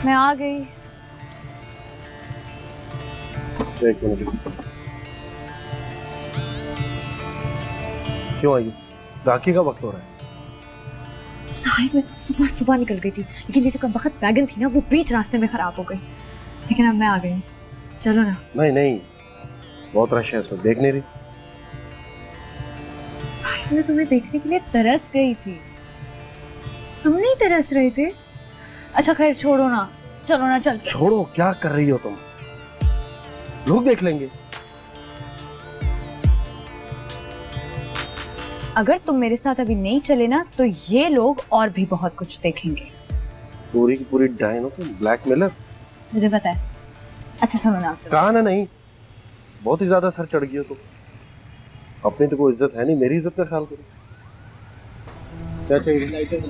मैं आ गई। एक मिनट, क्यों आई? राखी का वक्त हो रहा है। साहिब मैं तो सुबह सुबह निकल गई थी, लेकिन ये जो कम वक्त वैगन थी ना वो बीच रास्ते में खराब हो गई। लेकिन अब मैं आ गई, चलो ना। नहीं नहीं, बहुत रश है इसमें, देख नहीं रही। साहिब मैं तुम्हें देखने के लिए तरस गई थी, तुम नहीं तरस रहे थे। अच्छा खैर छोड़ो ना, चलो ना चल। छोड़ो, क्या कर रही हो तुम? लोग देख लेंगे। अगर तुम मेरे साथ अभी नहीं चले ना तो ये लोग और भी बहुत कुछ देखेंगे। पूरी की पूरी डायन हो तुम, ब्लैकमेलर। मुझे पता है। अच्छा सुनो ना, कहा ना नहीं, बहुत ही ज्यादा सर चढ़ गया। तो अपनी तो कोई इज्जत है नहीं, मेरी इज्जत का ख्याल करो। क्या चाहिए?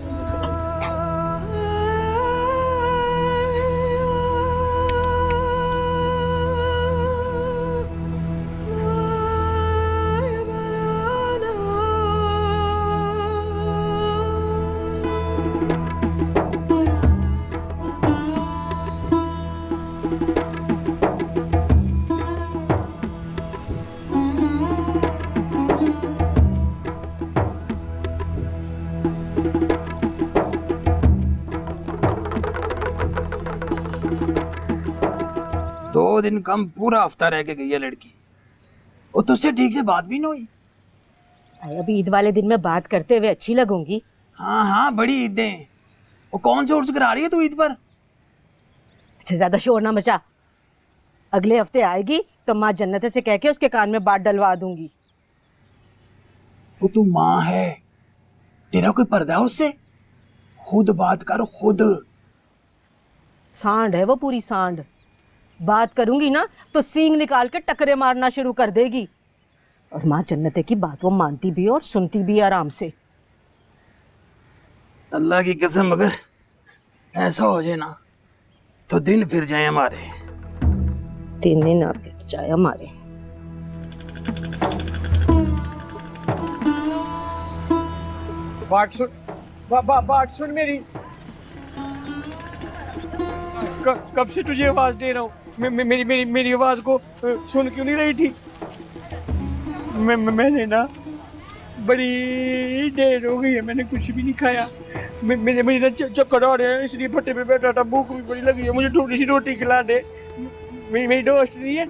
दो दिन कम पूरा हफ्ता रह के गई है लड़की, और तुझसे ठीक से बात भी नहीं हुई। अरे अभी ईद वाले दिन में बात करते हुए अच्छी लगूंगी। हाँ हाँ, बड़ी ईदें। वो कौन से उर्स करा रही है तू ईद पर? अच्छा ज्यादा शोर ना मचा। अगले हफ्ते आएगी तो माँ जन्नत से कह के उसके कान में बात डलवा दूंगी। वो तू माँ है, तेरा कोई पर्दा है उससे? खुद बात कर खुद। सांड है वो, पूरी सांड। बात करूंगी ना तो सींग निकाल के टकरे मारना शुरू कर देगी। और माँ जन्नत की बात वो मानती भी है और सुनती भी है आराम से। अल्लाह की कसम, अगर ऐसा हो जाए ना तो दिन फिर जाए हमारे। दिन ही ना फिर जाए हमारे। बात सुन मेरी। कब से तुझे आवाज दे रहा हूँ, मेरी आवाज को सुन क्यों नहीं रही थी? मैंने ना बड़ी देर हो गई है, मैंने कुछ भी नहीं खाया। मेरी ना चक्कर आ रहे हैं, इसलिए भट्टे पे बैठा था। भूख भी बड़ी लगी है, मुझे थोड़ी सी रोटी खिला दे। मेरी दोस्त नहीं है,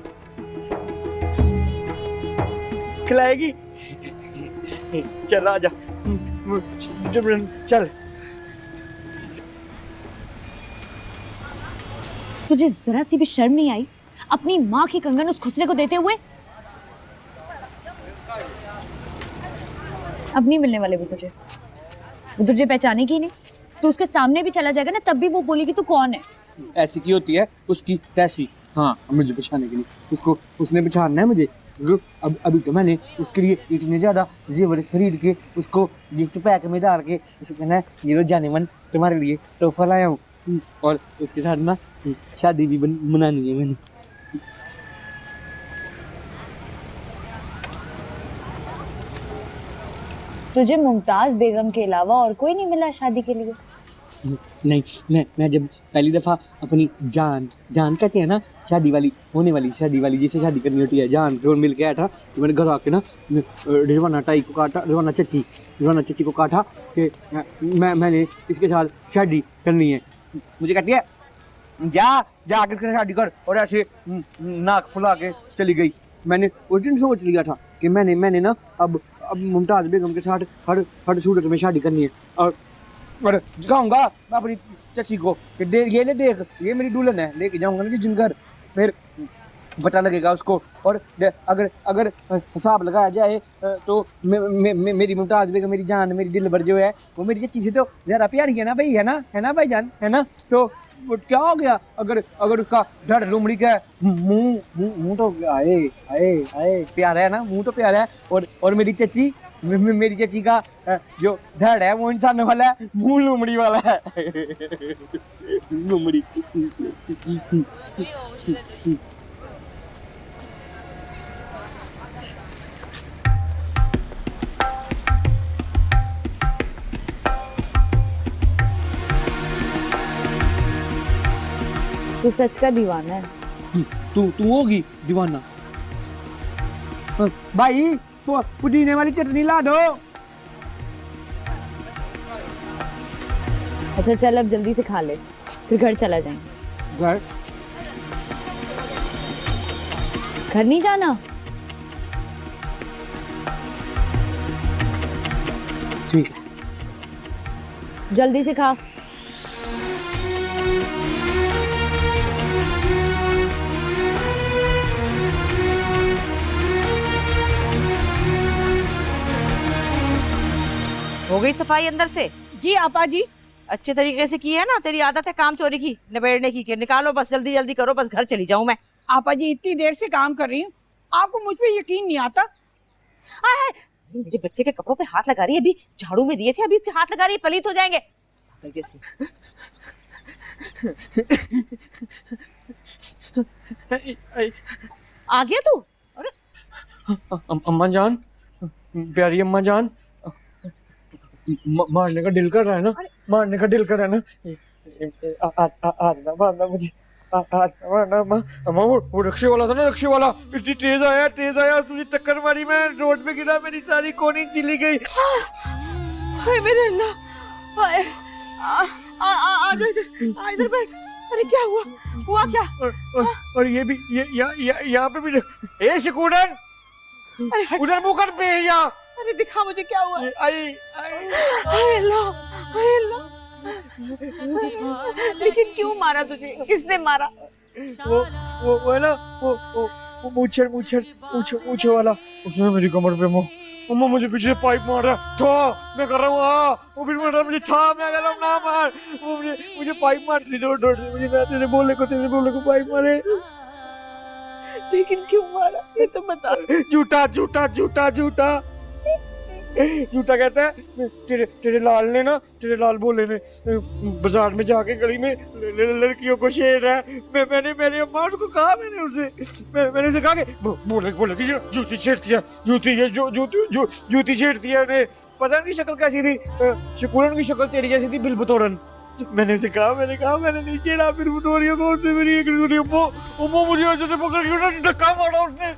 खिलाएगी? चल आ जा, चल। तुझे जरा सी भी शर्म नहीं आई अपनी माँ की कंगन उस खुसरे को देते हुए? अब नहीं मिलने वाले वो तुझे, वो तुझे पहचाने की नहीं। तू उसके सामने भी चला जाएगा ना तब भी वो बोलेगी तू कौन है। ऐसी की होती है उसकी तैसी। हाँ, मुझे पहचाने के लिए उसको, उसने पहचानना है मुझे। अब अभी तो मैंने उसके लिए इतने ज़्यादा जेवर खरीद के उसको गिफ्ट पैक में डाल के उसको कहना है ये लो जाने मन तुम्हारे लिए तोहफा लाया हूँ, और उसके साथ ना शादी भी मनानी है मैंने। तुझे मुमताज बेगम के अलावा और कोई नहीं मिला शादी के लिए? नहीं, मैं जब पहली दफ़ा अपनी जान कहते हैं ना, शादी वाली होने वाली, शादी वाली जिसे शादी करनी होती है, जान को मिल के आया था। तो मैंने घर आके ना रिजवाना ताई को काटा, रिजवाना चची को काटा कि मैंने इसके साथ शादी करनी है। मुझे कहती है जा आकर इसके साथ शादी कर, और ऐसे नाक फुला के चली गई। मैंने उस दिन सोच लिया था कि मैंने ना अब मुमताज़ बेगम के साथ हर सूरत में शादी करनी है। और दिखाऊंगा मैं अपनी चची को कि ये देख, ये मेरी दुल्हन है, लेके जाऊंगा ना जिन घर, फिर पता लगेगा उसको। और अगर हिसाब लगाया जाए तो मेरी मुमताज़ बेगम, मेरी जान, मेरी दिल भर जो है, वो मेरी चची से तो ज़्यादा प्यारी है ना भाई, है ना भाईजान, है ना? तो क्या हो गया अगर उसका धड़ लुमड़ी का मुंह तो आए प्यारा है ना, मुंह तो प्यारा है। और मेरी चची का जो धड़ है वो इंसान वाला है, मुंह लुमड़ी वाला है। लुमड़ी। तू सच का दीवाना है। तू तू होगी दीवाना। भाई पुदीने वाली चटनी ला दो। अच्छा चल अब जल्दी से खा ले, फिर घर चला जाएंगे। घर घर नहीं जाना? ठीक है। जल्दी से खा। हो गई सफाई अंदर से? जी आपा जी। अच्छे तरीके से की है ना? तेरी आदत है काम चोरी की, निबेड़ने की। निकालो बस, जल्दी जल्दी करो, बस घर चली जाऊं मैं। आपा जी इतनी देर से काम कर रही हूँ, आपको मुझ पे यकीन नहीं आता? मेरे बच्चे के कपड़ों पे हाथ लगा रही है, अभी झाड़ू में दिए थे, अभी उसके हाथ लगा रही है, पलीत हो जाएंगे जैसे। आ गया तू? अरे अम्मा जान, प्यारी अम्मा जान, मारने का दिल कर रहा है ना, मारने का दिल कर रहा है ना। आज ना मारना मुझे, आज ना मारना अम्मा। अम्मा वो रिक्शे वाला था ना, रिक्शे वाला इतनी तेज आया तुझे टक्कर मारी, मैं रोड पे गिरा, मेरी सारी कोनी चिली गई। हाय मेरे अल्लाह, हाय आ इधर बैठ। अरे क्या हुआ? हुआ क्या? और ये भी यहाँ पे भी ए स्कूटर, अरे हट। उधर मुंह कर पे यहाँ। अरे दिखा मुझे क्या हुआ। आई हाय अल्लाह, हाय अल्लाह। लेकिन क्यों मारा तुझे? किसने मारा? वो है ना, वो मूछे वाला, उसने मेरी कमर पे अम्मा मुझे पीछे पाइप मार रहा था, मैं कर रहा हूँ वो फिर मार रहा मुझे था, मैं कह रहा हूँ ना मार, वो मुझे पाइप मार दी, डोर मुझे, मैं तेरे बोले को पाइप मारे। लेकिन क्यों मारा ये तो बता। झूठा झूठा झूठा झूठा झूठा कहता है। तेरे लाल बोले ने बाजार में जाके गली में लड़कियों को शेर है। मैंने मेरी अम्मा को कहा, मैंने उसे कहा कि बोले कि जूती छेड़ती है, जूती छेड़ती है। उन्हें पता नहीं शक्ल कैसी थी, शकुरन की शक्ल तेरी जैसी थी, बिलबतौरन। मैंने उसे कहा, मैंने नहीं छेड़ा, फिर बुटोरियों को उसने मेरी एक अम्मा मुझे ऐसे पकड़ के ना धक्का मारा उसने,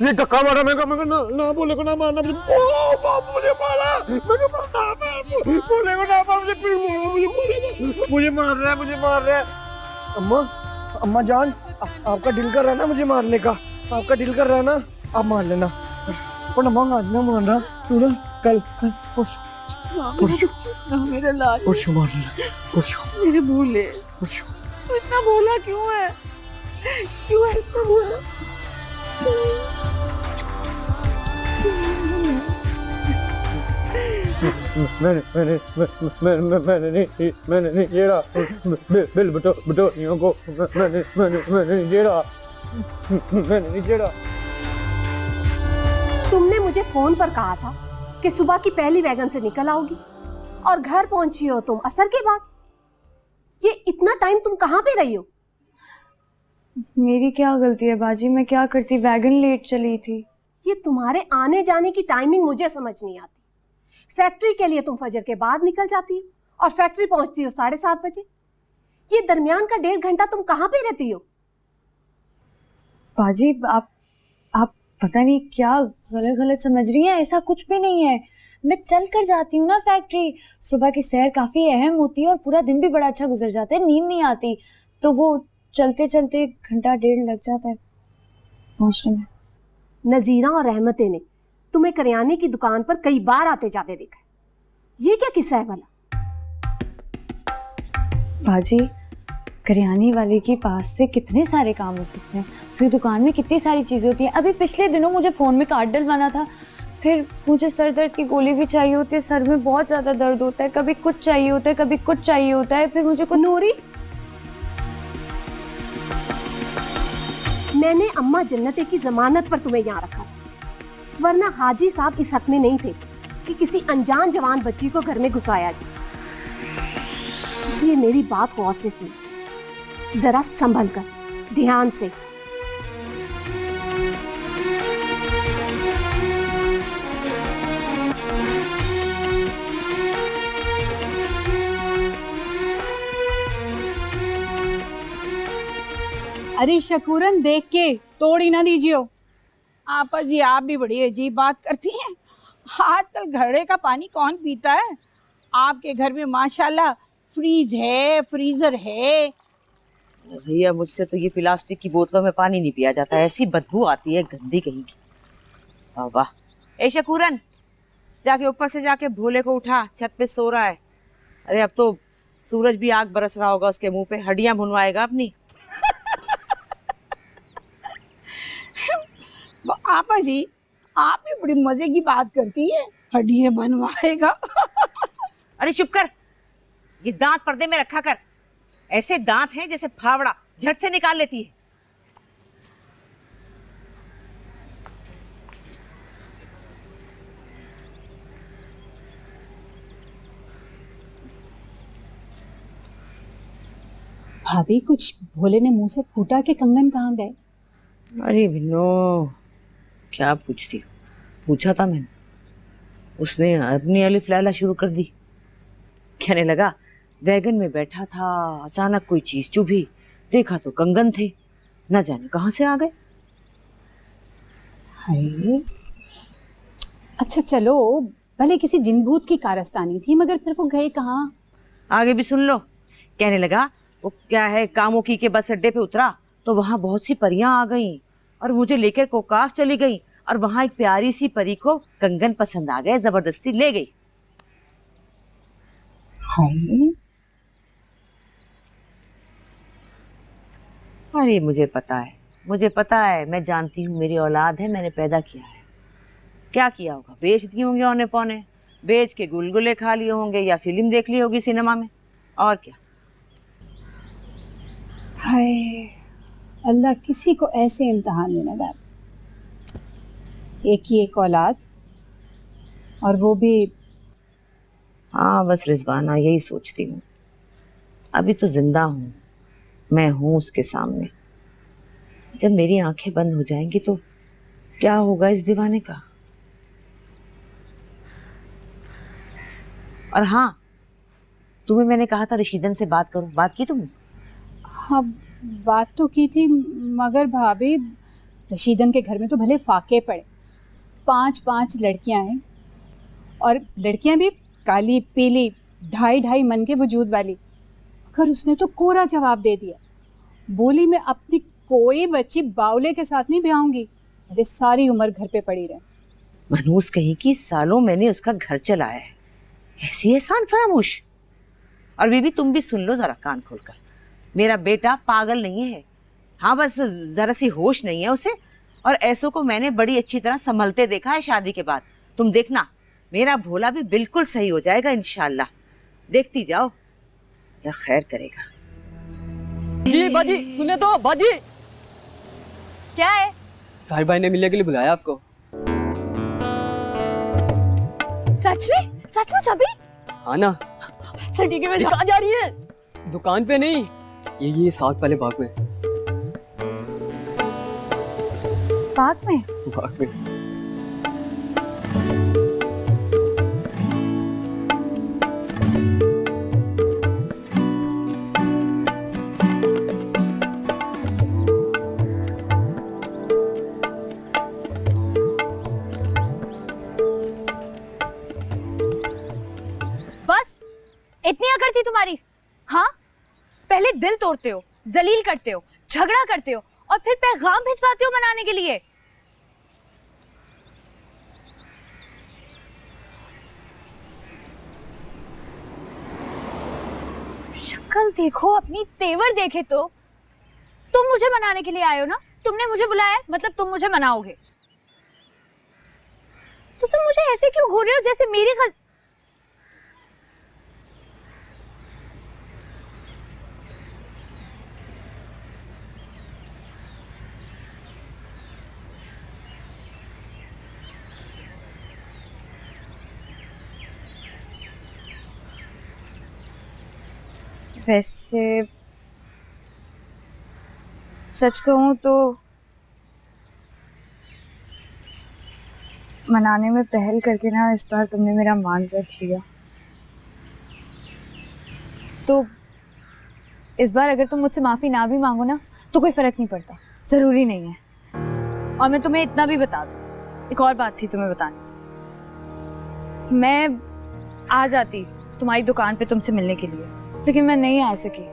ये धक्का मारा। मैं कहा ना बोले को ना मारना, मुझे मारा, बोले को ना मार, मुझे फिर मुझे मार रहा है। अम्मा जान, आपका दिल कर रहा है ना मुझे मारने का, आपका दिल कर रहा है ना, आप मार लेना। पर अम्मा आज ना मारना, तू ना कल मेरे लाल, परसों मार लेना, मेरे भूले। परसों। तू इतना भोला क्यों है? क्यों है इतना भोला? मैंने नहीं छेड़ा, बिल बटोरियों को मैंने नहीं छेड़ा। तुमने मुझे फोन पर कहा था कि सुबह की पहली वैगन से निकल आओगी और घर पहुंची हो तुम असर के बाद। ये इतना टाइम तुम कहाँ पे रही हो? मेरी क्या गलती है बाजी, मैं क्या करती, वैगन लेट चली थी। ये तुम्हारे आने जाने की टाइमिंग मुझे समझ नहीं आती। फैक्ट्री के लिए तुम फजर के बाद निकल जाती हो और फैक्ट्री पहुंचती हो 7:30 बजे। ये दरमियान का 1.5 घंटा तुम कहाँ पे रहती हो? बाजी आप पता नहीं क्या गलत समझ रही हैं, ऐसा कुछ भी नहीं है। मैं चल कर जाती हूँ ना फैक्ट्री, सुबह की सैर काफ़ी अहम होती है और पूरा दिन भी बड़ा अच्छा गुजर जाता है, नींद नहीं आती, तो वो चलते चलते 1-1.5 घंटा लग जाता है पहुँचने में। नजीरा और रहमते ने तुम्हें करियाने की दुकान पर कई बार आते जाते देखा। ये क्या किस्सा है भला? बाजी करियाने वाले के पास से कितने सारे काम हो सकते हैं, उसकी दुकान में कितनी सारी चीज़ें होती हैं। अभी पिछले दिनों मुझे फ़ोन में कार्ड डलवाना था, फिर मुझे सर दर्द की गोली भी चाहिए होती है, सर में बहुत ज़्यादा दर्द होता है, कभी कुछ चाहिए होता है, कभी कुछ चाहिए होता है, फिर मुझे कुछ। नूरी, मैंने अम्मा जन्नते की जमानत पर तुम्हें यहाँ रखा था, वरना हाजी साहब इस हक में नहीं थे कि किसी अनजान जवान बच्ची को घर में घुसाया जाए। इसलिए मेरी बात को और से सुन, जरा संभल कर, ध्यान से। अरे शकूरन देख के तोड़ ही ना दीजिए। आपा जी आप भी बड़ी अजीब बात करती हैं। आजकल घड़े का पानी कौन पीता है? आपके घर में माशाल्लाह फ्रीज है, फ्रीजर है। भैया मुझसे तो ये प्लास्टिक की बोतलों में पानी नहीं पिया जाता, ऐसी बदबू आती है गंदी कहीं की। तौबा। ए शकूरन, जाके ऊपर से जाके भोले को उठा, छत पे सो रहा है। अरे अब तो सूरज भी आग बरस रहा होगा उसके मुंह पे, हड्डियां भुनवाएगा अपनी। आपा जी आप भी बड़ी मजे की बात करती है, हड्डियां बनवाएगा। अरे चुप कर, ये दांत पर्दे में रखा कर। ऐसे दांत हैं जैसे फावड़ा, झट से निकाल लेती है। भाभी कुछ भोले ने मुंह से फूटा के कंगन कहाँ गए? अरे विनो, क्या पूछती हो? पूछा था मैंने, उसने अपनी अलिफ लैला शुरू कर दी। कहने लगा वैगन में बैठा था, अचानक कोई चीज चुभी, देखा तो कंगन थे, न जाने कहां से आ गए। हाय, अच्छा चलो, भले किसी जिन भूत की कारस्तानी थी, मगर फिर वो गए कहाँ? आगे भी सुन लो। कहने लगा वो क्या है, कामुकी के बस अड्डे पे उतरा तो वहां बहुत सी परियां आ गईं और मुझे लेकर कोकाफ चली गई, और वहां एक प्यारी सी परी को कंगन पसंद आ गए, जबरदस्ती ले गई। हाय, अरे मुझे पता है, मैं जानती हूँ, मेरी औलाद है, मैंने पैदा किया है। क्या किया होगा? बेच दिए होंगे औने पौने, बेच के गुलगुले खा लिए होंगे या फिल्म देख ली होगी सिनेमा में, और क्या। हाय, अल्लाह किसी को ऐसे इम्तिहान में न डाले। एक ही एक औलाद, और वो भी। हाँ बस रिजवाना, यही सोचती हूँ। अभी तो जिंदा हूँ, मैं हूँ उसके सामने। जब मेरी आंखें बंद हो जाएंगी तो क्या होगा इस दीवाने का। और हाँ, तुम्हें मैंने कहा था रशीदन से बात करो, बात की तुमने? हाँ बात तो की थी, मगर भाभी रशीदन के घर में तो भले फाके पड़े, 5-5 लड़कियां हैं, और लड़कियां भी काली पीली, 2.5 मन के वजूद वाली। मगर उसने तो कोरा जवाब दे दिया, बोली मैं अपनी कोई बच्ची बावले के साथ नहीं ब्याहूंगी, अरे सारी उम्र घर पे पड़ी रहे। मनहूस कहीं की, सालों मैंने उसका घर चलाया है, ऐसी एहसान फरामोश। और बीबी तुम भी सुन लो जरा कान खोलकर, मेरा बेटा पागल नहीं है। हाँ बस जरा सी होश नहीं है उसे, और ऐसों को मैंने बड़ी अच्छी तरह संभलते देखा है शादी के बाद। तुम देखना, मेरा भोला भी बिल्कुल सही हो जाएगा इंशाल्लाह, देखती जाओ, या खैर करेगा। जी बाजी सुने तो, बाजी क्या है? साहिर भाई ने मिलने के लिए बुलाया आपको। सच में अभी? हाँ ना। अच्छा ठीक है, मैं कहाँ जा रही है? दुकान पे नहीं, ये साथ वाले बाग में। पार्क में? बाग में। बस इतनी अकड़ थी तुम्हारी? हाँ, पहले दिल तोड़ते हो, जलील करते हो, झगड़ा करते हो, और फिर पैगाम भिजवाते हो मनाने के लिए। शक्ल देखो अपनी, तेवर देखे तो। तुम मुझे मनाने के लिए आए हो ना, तुमने मुझे बुलाया है, मतलब तुम मुझे मनाओगे। तो तुम मुझे ऐसे क्यों घूर रहे हो जैसे मेरी वैसे सच कहूं तो मनाने में पहल करके ना इस बार तुमने मेरा मान रख लिया। तो इस बार अगर तुम मुझसे माफ़ी ना भी मांगो ना तो कोई फ़र्क नहीं पड़ता, ज़रूरी नहीं है। और मैं तुम्हें इतना भी बता दूँ, एक और बात थी तुम्हें बतानी थी। मैं आ जाती तुम्हारी दुकान पे तुमसे मिलने के लिए, लेकिन मैं नहीं आ सकी।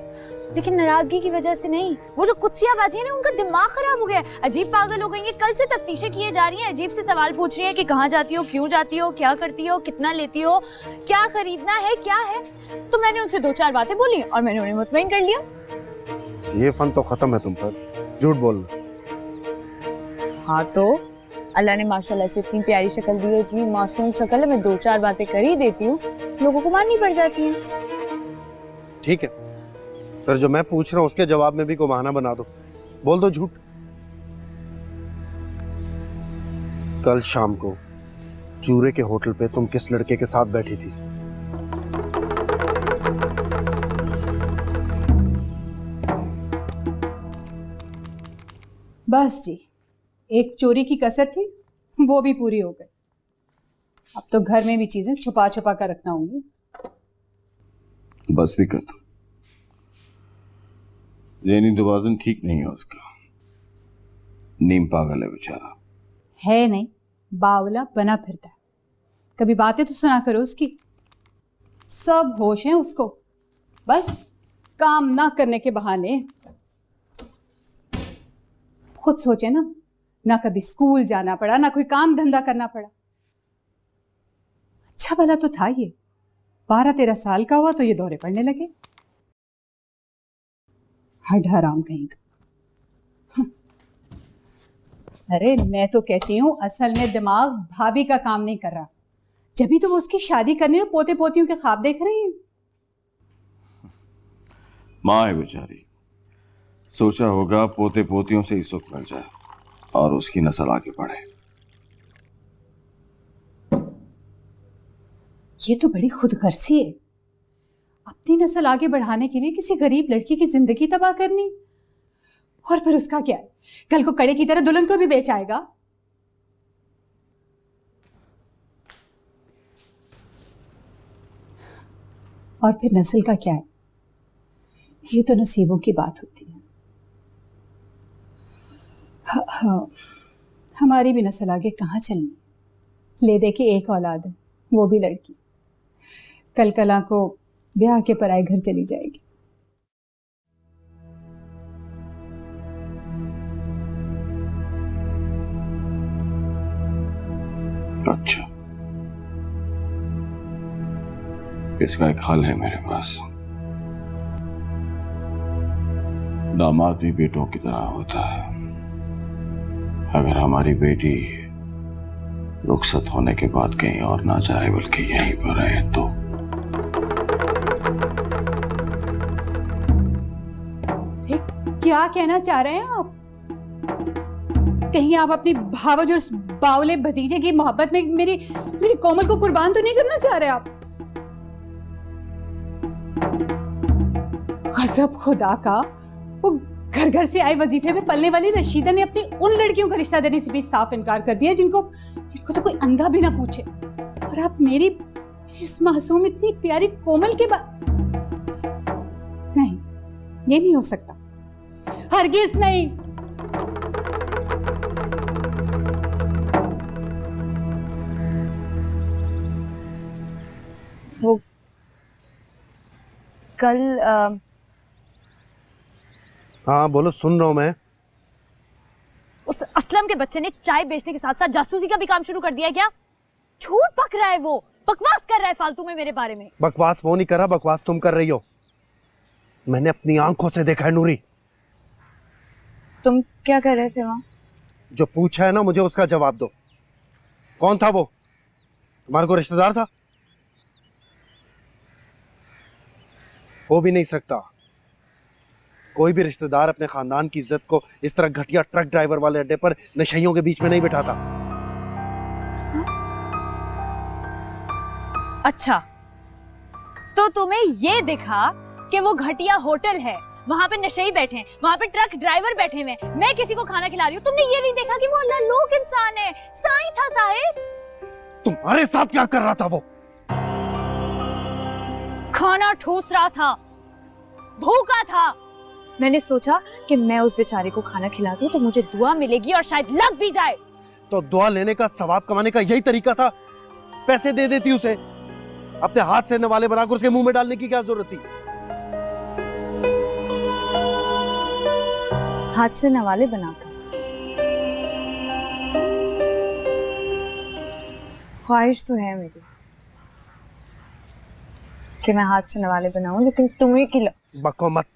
लेकिन नाराजगी की वजह से नहीं, वो जो कुत्सियाँ बाजी है ना, उनका दिमाग खराब हो गया है, अजीब पागल हो गई है। कल से तफ्तीशें किए जा रही हैं, अजीब से सवाल पूछ रही है कि कहाँ जाती हो, क्यों जाती हो, क्या करती हो, कितना लेती हो, क्या खरीदना है, क्या है। तो मैंने उनसे 2-4 बातें बोली और मैंने उन्हें मुतमईन कर लिया। ये फन तो खत्म है तुम पर, झूठ बोलना। हाँ तो अल्लाह ने माशाल्लाह से इतनी प्यारी शक्ल दी है, इतनी मासूम शक्ल है, मैं 2-4 बातें कर ही देती हूँ, लोगों को माननी पड़ जाती है। ठीक है, फिर जो मैं पूछ रहा हूँ उसके जवाब में भी कोई बहाना बना दो, बोल दो झूठ। कल शाम को चूरे के होटल पे तुम किस लड़के के साथ बैठी थी? बस जी, एक चोरी की कसर थी, वो भी पूरी हो गई। अब तो घर में भी चीजें छुपा छुपा कर रखना होंगी। बस भी कर दो, ज़हनी तवाज़ुन ठीक नहीं है उसका, नीम पागल है बेचारा। है नहीं, बावला बना फिरता है। कभी बातें तो सुना करो उसकी। सब होश हैं उसको, बस काम ना करने के बहाने। खुद सोचे ना कभी स्कूल जाना पड़ा, ना कोई काम धंधा करना पड़ा। अच्छा भला तो था ये, 12-13 साल का हुआ तो ये दौरे पड़ने लगे। हड हराम कहीं का। अरे मैं तो कहती हूँ असल में दिमाग भाभी का काम नहीं कर रहा, जब तो वो उसकी शादी करने और पोते पोतियों के ख्वाब देख रही है। माँ है बेचारी, सोचा होगा पोते पोतियों से ही सुख मिल जाए और उसकी नस्ल आगे बढ़े। ये तो बड़ी खुदगर्जी है, अपनी नस्ल आगे बढ़ाने के लिए किसी गरीब लड़की की जिंदगी तबाह करनी। और फिर उसका क्या है, कल को कड़े की तरह दुल्हन को भी बेच आएगा। और फिर नस्ल का क्या है, ये तो नसीबों की बात होती है। हाँ, हमारी भी नस्ल आगे कहाँ चलनी, ले दे के एक औलाद है, वो भी लड़की, कल कला को ब्याह के पराए घर चली जाएगी। अच्छा, इसका एक हल है मेरे पास। दामाद भी बेटों की तरह होता है। अगर हमारी बेटी रुखसत होने के बाद कहीं और ना जाए बल्कि यहीं पर रहे तो क्या कहना चाह रहे हैं आप? कहीं आप अपनी भावज और बावले भतीजे की मोहब्बत में मेरी कोमल को कुर्बान तो नहीं करना चाह रहे आप? गजब खुदा का, वो घर घर से आए वजीफे में पलने वाली रशीदा ने अपनी उन लड़कियों का रिश्ता देने से भी साफ इनकार कर दिया जिनको तो कोई अंधा भी ना पूछे। और आप मेरी इस मासूम इतनी प्यारी कोमल के नहीं, ये नहीं हो सकता, हरगिज नहीं। वो कल हाँ बोलो, सुन रहा हूं मैं। उस असलम के बच्चे ने चाय बेचने के साथ साथ जासूसी का भी काम शुरू कर दिया है क्या? झूठ पक रहा है, वो बकवास कर रहा है फालतू में मेरे बारे में। बकवास वो नहीं कर रहा, बकवास तुम कर रही हो। मैंने अपनी आंखों से देखा है नूरी। तुम क्या कर रहे थे वहां? जो पूछा है ना मुझे उसका जवाब दो। कौन था वो? तुम्हारे को रिश्तेदार था? हो भी नहीं सकता। कोई भी रिश्तेदार अपने खानदान की इज्जत को इस तरह घटिया ट्रक ड्राइवर वाले अड्डे पर नशइयों के बीच में नहीं बिठाता। अच्छा, तो तुम्हें ये दिखा कि वो घटिया होटल है, वहां पे नशई बैठे हैं, वहां पे ट्रक ड्राइवर बैठे हुए हैं, मैं किसी को खाना खिला रही हूँ, तुमने ये नहीं देखा कि वो अल्लाह लोक इंसान है, साईं था साहिब। तुम्हारे साथ क्या कर रहा था वो? खाना ठूस रहा था। भूखा था। मैंने सोचा कि मैं उस बेचारे को खाना खिला दूं तो मुझे दुआ मिलेगी और शायद लग भी जाए। तो दुआ लेने का, सवाब कमाने का यही तरीका था। पैसे दे देती उसे, अपने हाथ से नवाले बनाकर उसके मुंह में डालने की क्या जरूरत थी? हाथ से नवाले बनाकर? ख्वाहिश तो है मेरी कि मैं हाथ से नवाले बनाऊं, लेकिन तुम ही खिलाओ। बको मत,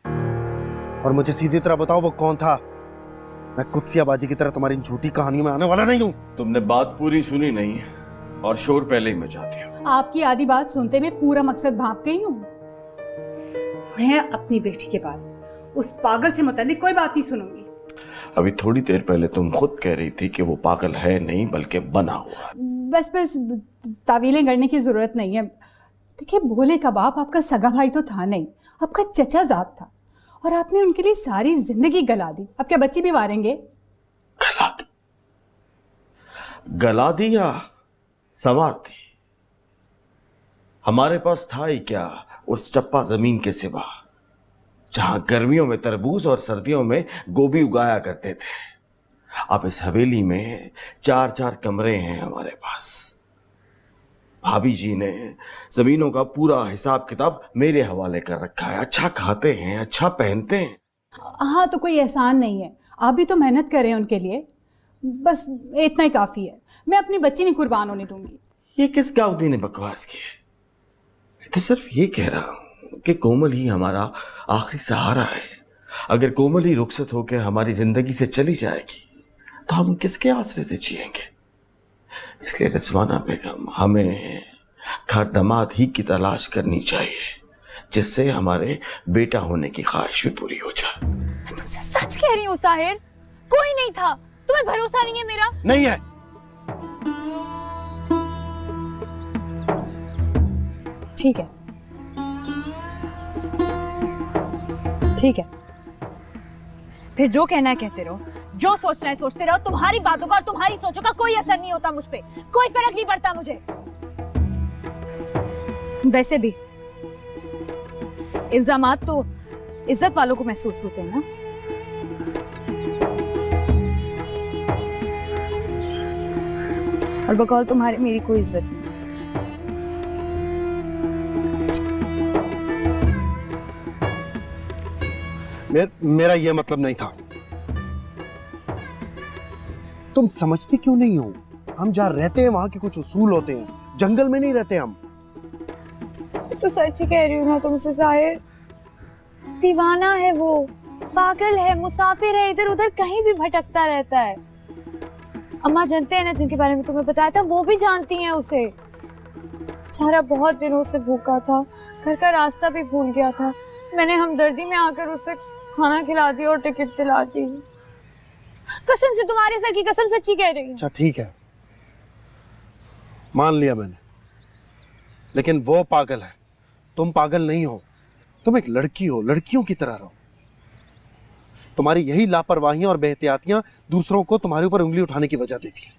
और मुझे सीधी तरह बताओ वो कौन था। मैं कुत्सियाबाजी की तरह तुम्हारी झूठी कहानियों में आने वाला नहीं हूं। तुमने बात पूरी सुनी नहीं और शोर पहले ही मचा दिया। आपकी आधी बात सुनते में पूरा मकसद भाप गई हूँ। मैं अपनी बेटी के बाद उस पागल से मुतालिक कोई बात नहीं सुनूंगी। अभी थोड़ी देर पहले तुम खुद कह रही थी कि वो पागल है नहीं बल्कि बना हुआ। बस तावीलें करने की जरूरत नहीं है। देखिए, भोले का बाप आपका सगा भाई तो था नहीं, आपका चचा जात था, और आपने उनके लिए सारी जिंदगी गला दी। अब क्या बच्चे भी वारेंगे? गला दी या संवार दी? हमारे पास था ही क्या उस चप्पा जमीन के सिवा, जहां गर्मियों में तरबूज और सर्दियों में गोभी उगाया करते थे। अब इस हवेली में 4-4 कमरे हैं हमारे पास। भाभी जी ने जमीनों का पूरा हिसाब किताब मेरे हवाले कर रखा है। अच्छा खाते हैं, अच्छा पहनते हैं। हाँ, तो कोई एहसान नहीं है। आप भी तो मेहनत करें उनके लिए, बस इतना ही काफी है। मैं अपनी बच्ची नहीं कुर्बान होने दूंगी। ये किस गाउदी ने बकवास की है? मैं तो सिर्फ ये कह रहा हूं कि कोमल ही हमारा आखिरी सहारा है। अगर कोमल ही रुखसत होकर हमारी जिंदगी से चली जाएगी तो हम किसके आसरे से जिएंगे? इसलिए रिजवाना बेगम, हमें घर दामाद ही की तलाश करनी चाहिए जिससे हमारे बेटा होने की ख्वाहिश भी पूरी हो जाए। मैं तुमसे सच कह रही हूँ साहिर, कोई नहीं था। तुम्हें भरोसा नहीं है मेरा? नहीं है। ठीक है, ठीक है, फिर जो कहना है कहते रहो, जो सोचना है सोचते रहो। तुम्हारी बातों का और तुम्हारी सोचों का कोई असर नहीं होता मुझ पे, कोई फर्क नहीं पड़ता मुझे। वैसे भी इल्जामात तो इज्जत वालों को महसूस होते हैं ना। और बकौल तुम्हारे मेरी कोई इज्जत नहीं। मेरा यह मतलब नहीं था। तुम समझते क्यों नहीं हो? हम जहाँ रहते हैं वहां के कुछ उसूल होते हैं, जंगल में नहीं रहते हम। तो सच ही कह रही हूँ ना तुमसे साहिर। दीवाना है वो, पागल है, मुसाफिर है, इधर उधर कहीं भी भटकता रहता है। अम्मा जानते हैं ना, जिनके बारे में तुम्हें बताया था, वो भी जानती हैं उसे। बेचारा बहुत दिनों से भूखा था, घर का रास्ता भी भूल गया था। मैंने हमदर्दी में आकर उसे खाना खिला दिया और टिकट दिला दी। कसम से, तुम्हारे सर की कसम, सच्ची कह रही हूँ। अच्छा ठीक है, मान लिया मैंने, लेकिन वो पागल है, तुम पागल नहीं हो। तुम एक लड़की हो, लड़कियों की तरह रहो। तुम्हारी यही लापरवाहियां और बेहतियातियां दूसरों को तुम्हारे ऊपर उंगली उठाने की वजह देती है।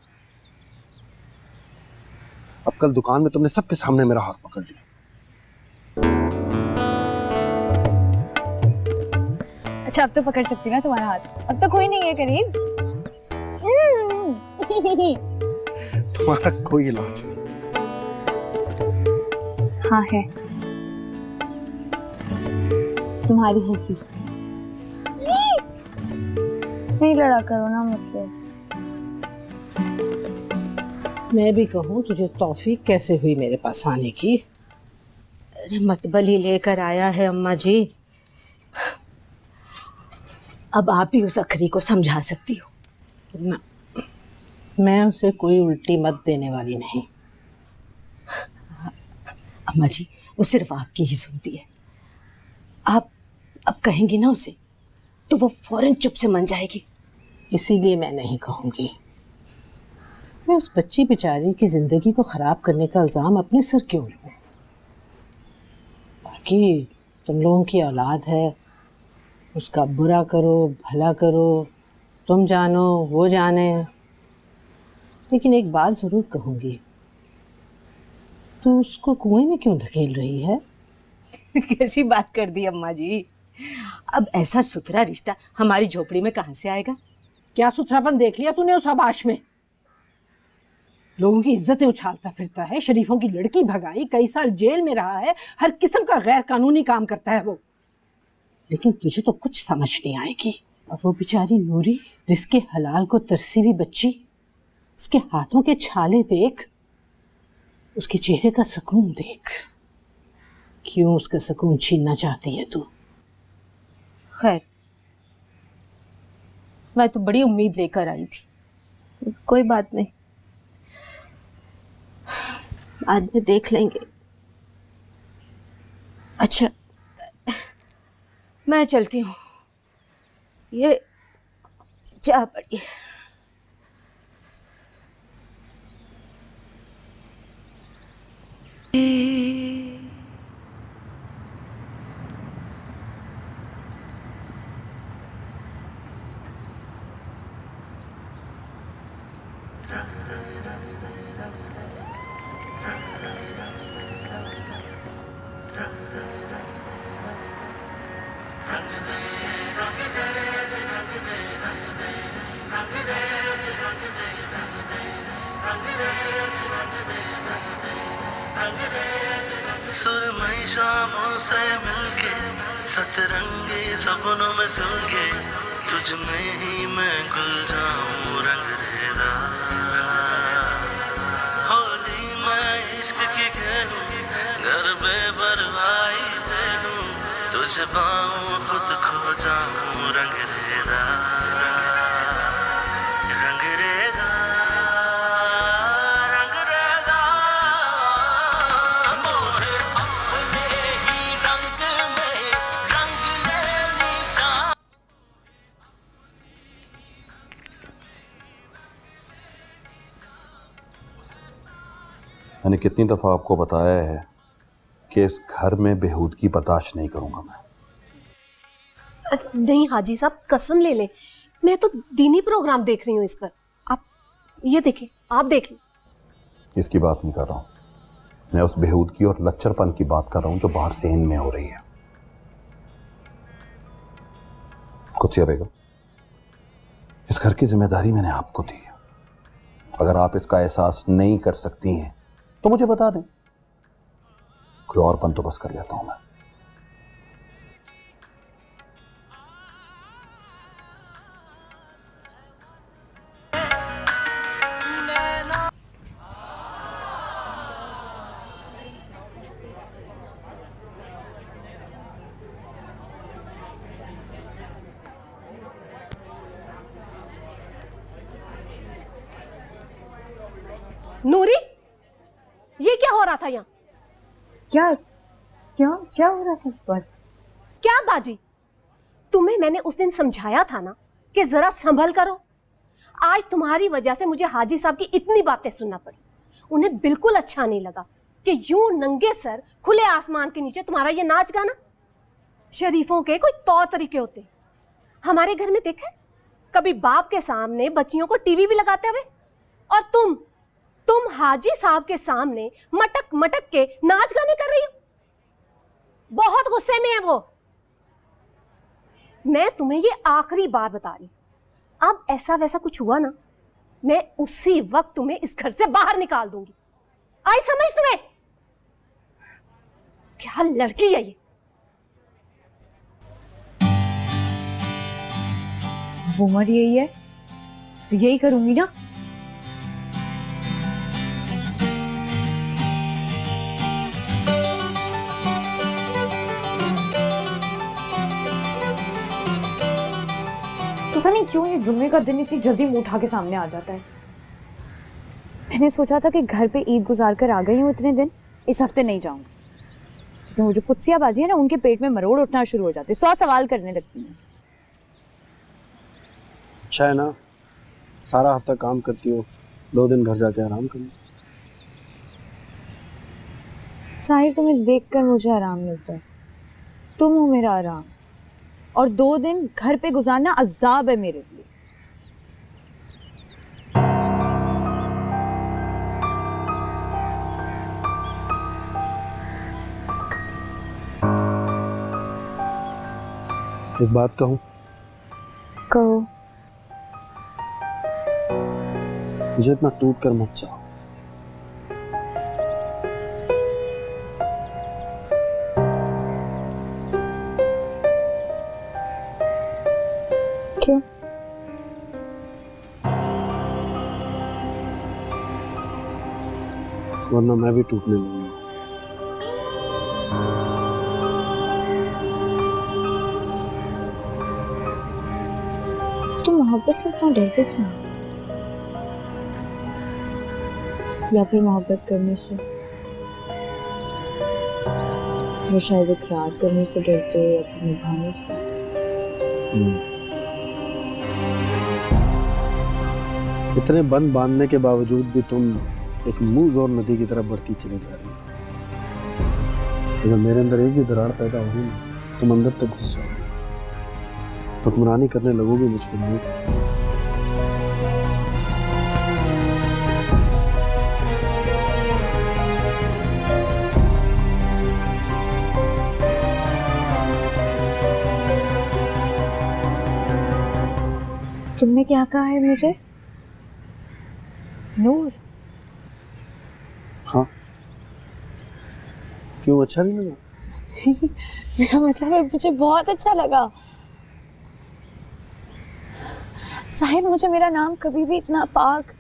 अब कल दुकान में तुमने सबके सामने मेरा हाथ पकड़ लिया। अच्छा, अब तो पकड़ सकती हूँ ना तुम्हारा हाथ। अब तो कोई नहीं है करीब। तुम्हारा कोई इलाज नहीं। हाँ है, तुम्हारी हंसी। नहीं लड़ा करो ना मुझसे। मैं भी कहूँ, तुझे तौफीक कैसे हुई मेरे पास आने की? अरे मतबली लेकर आया है अम्मा जी। अब आप भी उस अखरी को समझा सकती हो ना, मैं उसे कोई उल्टी मत देने वाली नहीं। अम्मा जी, वो सिर्फ आपकी ही सुनती है। आप अब कहेंगी ना उसे तो वो फौरन चुप से मान जाएगी। इसीलिए मैं नहीं कहूँगी। मैं उस बच्ची बेचारी की जिंदगी को खराब करने का इल्ज़ाम अपने सर क्यों लूँ? बाकी तुम लोगों की औलाद है, उसका बुरा करो भला करो, तुम जानो वो जाने। लेकिन एक बात ज़रूर कहूँगी, तो उसको कुएं में क्यों धकेल रही है? कैसी बात कर दी अम्मा जी। अब ऐसा सुथरा रिश्ता हमारी झोपड़ी में कहाँ से आएगा? क्या सुथरापन देख लिया तूने उस आबाश में? लोगों की इज्जतें उछालता फिरता है, शरीफों की लड़की भगाई, कई साल जेल में रहा है, हर किस्म का गैर कानूनी काम करता है वो। लेकिन तुझे तो कुछ समझ नहीं आएगी। और वो बेचारी नूरी, रिस्के हलाल को तरसी हुई बच्ची, उसके हाथों के छाले देख, उसके चेहरे का सुकून देख। क्यों उसका सुकून छीनना चाहती है तू? खैर, मैं तो बड़ी उम्मीद लेकर आई थी। कोई बात नहीं, बाद में देख लेंगे। अच्छा, मैं चलती हूँ, ये चाह पड़ी। सुरमई शामों से मिलके सतरंगी सपनों में सुलगे तुझ में ही मैं गुल जाऊं रंग रेला। होली मैं इश्क की खेलूं घर बेपरवाही झेलूं तुझे पाऊं खुद खो जाऊं रंग रेला। रंग रेगा रंग रेगा मोहे अपने ही रंग में रंग लेनी चाह। मैंने कितनी दफ़ा आपको बताया है कि इस घर में बेहूदगी बर्दाश्त नहीं करूंगा मैं। नहीं हाजी साहब, कसम ले लें, मैं तो दीनी प्रोग्राम देख रही हूँ इस पर। आप ये देखिए, आप देख लें। इसकी बात नहीं कर रहा हूं, मैं उस बेहूदगी और लच्चरपन की बात कर रहा हूं जो बाहर सेन में हो रही है। कुत्सिया बेगम, इस घर की जिम्मेदारी मैंने आपको दी है। अगर आप इसका एहसास नहीं कर सकती हैं तो मुझे बता दें, कोई और बंदोबस्त कर लेता हूं मैं। नूरी, ये क्या हो रहा था यहाँ? क्या क्या क्या हो रहा था बस? क्या बाजी, तुम्हें मैंने उस दिन समझाया था ना कि जरा संभल करो। आज तुम्हारी वजह से मुझे हाजी साहब की इतनी बातें सुनना पड़ी। उन्हें बिल्कुल अच्छा नहीं लगा कि यूं नंगे सर खुले आसमान के नीचे तुम्हारा ये नाच गाना। शरीफों के कोई तौर तरीके होते। हमारे घर में देखे कभी बाप के सामने बच्चियों को टीवी भी लगाते हुए, और तुम हाजी साहब के सामने मटक मटक के नाच गाने कर रही हो। बहुत गुस्से में है वो। मैं तुम्हें ये आखिरी बार बता रही, अब ऐसा वैसा कुछ हुआ ना, मैं उसी वक्त तुम्हें इस घर से बाहर निकाल दूंगी। आई समझ तुम्हें? क्या लड़की है ये। उम्र यही है तो यही करूंगी ना। पता नहीं क्यों ये जुम्मे का दिन इतनी जल्दी मुंह उठा के सामने आ जाता है। मैंने सोचा था कि घर पे ईद गुजार कर आ गई हूँ इतने दिन, इस हफ्ते नहीं जाऊंगी, क्योंकि वो जो कुत्सिया बाजी है ना, उनके पेट में मरोड़ उठना शुरू हो जाते, 100 सवाल करने लगती हैं। अच्छा है ना, सारा हफ्ता काम करती हो, 2 दिन घर जाके आराम करना। साहिर, तुम्हें देखकर मुझे आराम मिलता है, तुम हो मेरा आराम, और 2 दिन घर पे गुजारना अजाब है मेरे लिए। एक बात कहूं? कहो। मुझे इतना टूट कर मत जाओ। क्यों? वरना मैं भी टूटने लगूंगा। तुम मोहब्बत से इतना डरते क्यों? या फिर मोहब्बत करने से, या शायद इकरार करने से डरते हो, या फिर निभाने से? इतने बंद बांधने के बावजूद भी तुम एक मुंह जोर नदी की तरफ बढ़ती चली जा रही हो। अगर मेरे अंदर एक भी दरार पैदा होगी ना, तुम अंदर तक घुस जाओगे, हुक्मरानी करने लगोगे मुझ पर। नहीं, तुमने क्या कहा है मुझे? नूर? हाँ, क्यों अच्छा नहीं लगा? नहीं, मेरा मतलब है मुझे बहुत अच्छा लगा। साहिर, मुझे मेरा नाम कभी भी इतना पाक,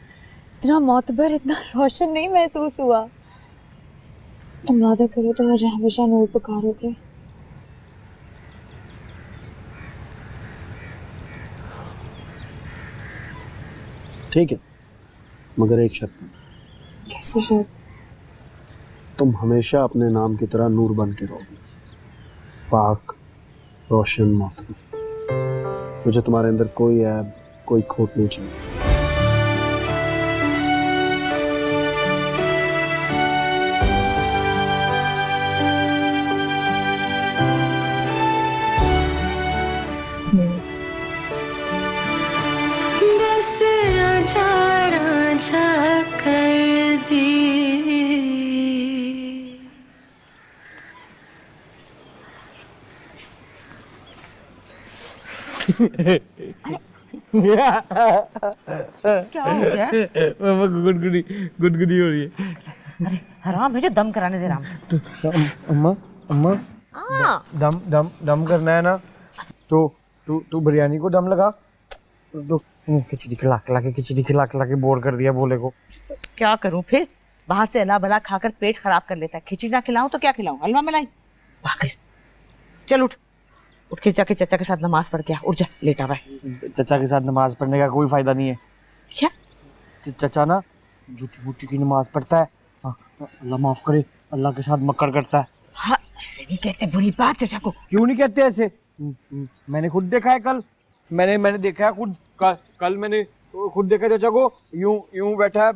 इतना मोतबर, इतना रोशन नहीं महसूस हुआ। तुम वादा करो तो मुझे हमेशा नूर पुकारोगे। ठीक है, मगर एक शर्त में। कैसी शर्त? तुम हमेशा अपने नाम की तरह नूर बन के रहोगे, पाक, रोशन, मोतबर। मुझे तुम्हारे अंदर कोई ऐब, कोई खोट नहीं चाहिए। बस राजा राजा कर दी। क्या हो गया? मामा गुदगुदी हो रही है। अरे हराम है जो दम कराने दे राम से। अम्मा अम्मा हाँ। दम करना है ना, तो तू बिरयानी को दम लगा। तो खिचड़ी खिला के बोर कर दिया भोले को। क्या करूं फिर? बाहर से अला भला खाकर पेट खराब कर लेता है। खिचड़ी ना खिलाऊं तो क्या खिलाऊं? हलवा मलाई? चल उठ के जाके चचा के साथ नमाज पढ़ के आ। उठ जा, लेटा हुआ है। चचा के साथ नमाज पढ़ने का कोई फायदा नहीं है। क्या? चचा ना झूठी मूठी की नमाज पढ़ता है। अल्लाह माफ करे, अल्लाह के साथ मक्कर करता है। हाँ, ऐसे नहीं कहते, बुरी बात चचा को। क्यों नहीं कहते ऐसे? मैंने खुद देखा है कल। मैंने देखा है खुद। कल मैंने खुद देखा चचा को यूं बैठा है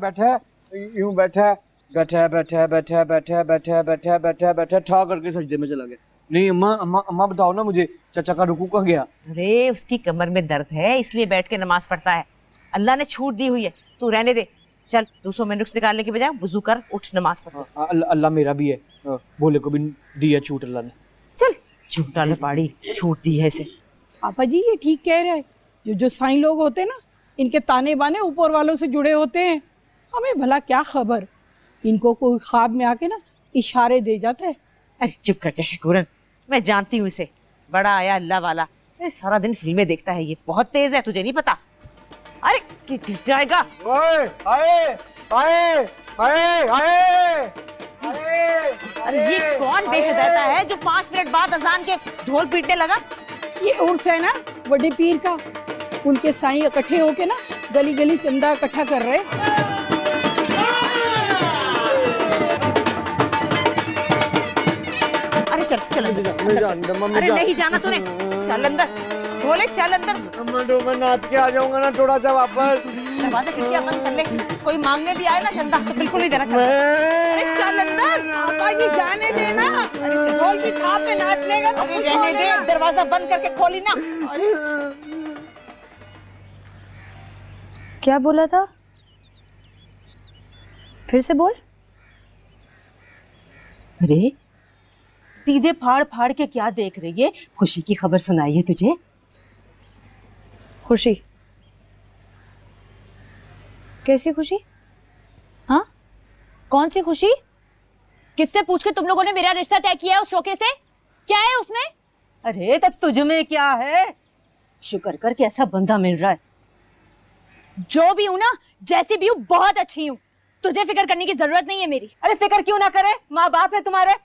ठा करके सजदे में चला गया। नहीं अम्मा बताओ ना मुझे, चचा का रुकू कहाँ गया? अरे उसकी कमर में दर्द है, इसलिए बैठ के नमाज पढ़ता है। अल्लाह ने छूट दी हुई है, तू रहने दे। चल 200 में नुक्स निकालने के बजाय वुजू कर, उठ नमाज पढ़। अल्लाह मेरा भी है, भोले को भी दिया छूट अल्लाह ने। चल झूठा लपाड़ी, छूट दी है इसे। आपा जी ये ठीक कह रहे हैं। जो साईं लोग होते हैं ना, इनके ताने बाने ऊपर वालों से जुड़े होते हैं। हमें भला क्या खबर, इनको कोई ख्वाब में आके ना इशारे दे जाता है। अरे चुप कर जा शकूरन, मैं जानती हूँ इसे। बड़ा आया अल्लाह वाला। अरे सारा दिन फिल्में देखता है ये, बहुत तेज है, तुझे नहीं पता? अरे गिर जाएगा। अरे ये कौन बेहिदायता है जो 5 मिनट बाद अजान के ढोल पीटने लगा? ये उर्स है ना बड़े पीर का, उनके साईं इकट्ठे होके ना गली गली चंदा इकट्ठा कर रहे। अरे चल अंदर। अरे नहीं जाना तूने, चल अंदर। बोले चल अंदर। मैं नाच के आ जाऊंगा ना थोड़ा सा वापस। दरवाजा खिड़कियां बंद कर ले, कोई मांगने भी आए ना चंदा तो बिल्कुल नहीं देना चाहिए। अरे चल अंदर। आपा जी जाने देना, ढोल की थाप पे नाच लेगा तो अरे रहने दे, दरवाजा बंद करके खोली ना। अरे क्या बोला था? फिर से बोल। अरे दीदे फाड़ फाड़ के क्या देख रही है? खुशी की खबर सुनाई है तुझे? खुशी? कैसी खुशी? हाँ, कौन सी खुशी? किससे पूछ के तुम लोगों ने मेरा रिश्ता तय किया है उस शोके से? क्या है उसमें? अरे तो तुझ में क्या है? शुक्र कर कि ऐसा बंदा मिल रहा है। जो भी हूं ना, जैसी भी हूं, बहुत अच्छी हूं। तुझे फिक्र करने की जरूरत नहीं है मेरी। अरे फिक्र क्यों ना करे, माँ बाप है तुम्हारे।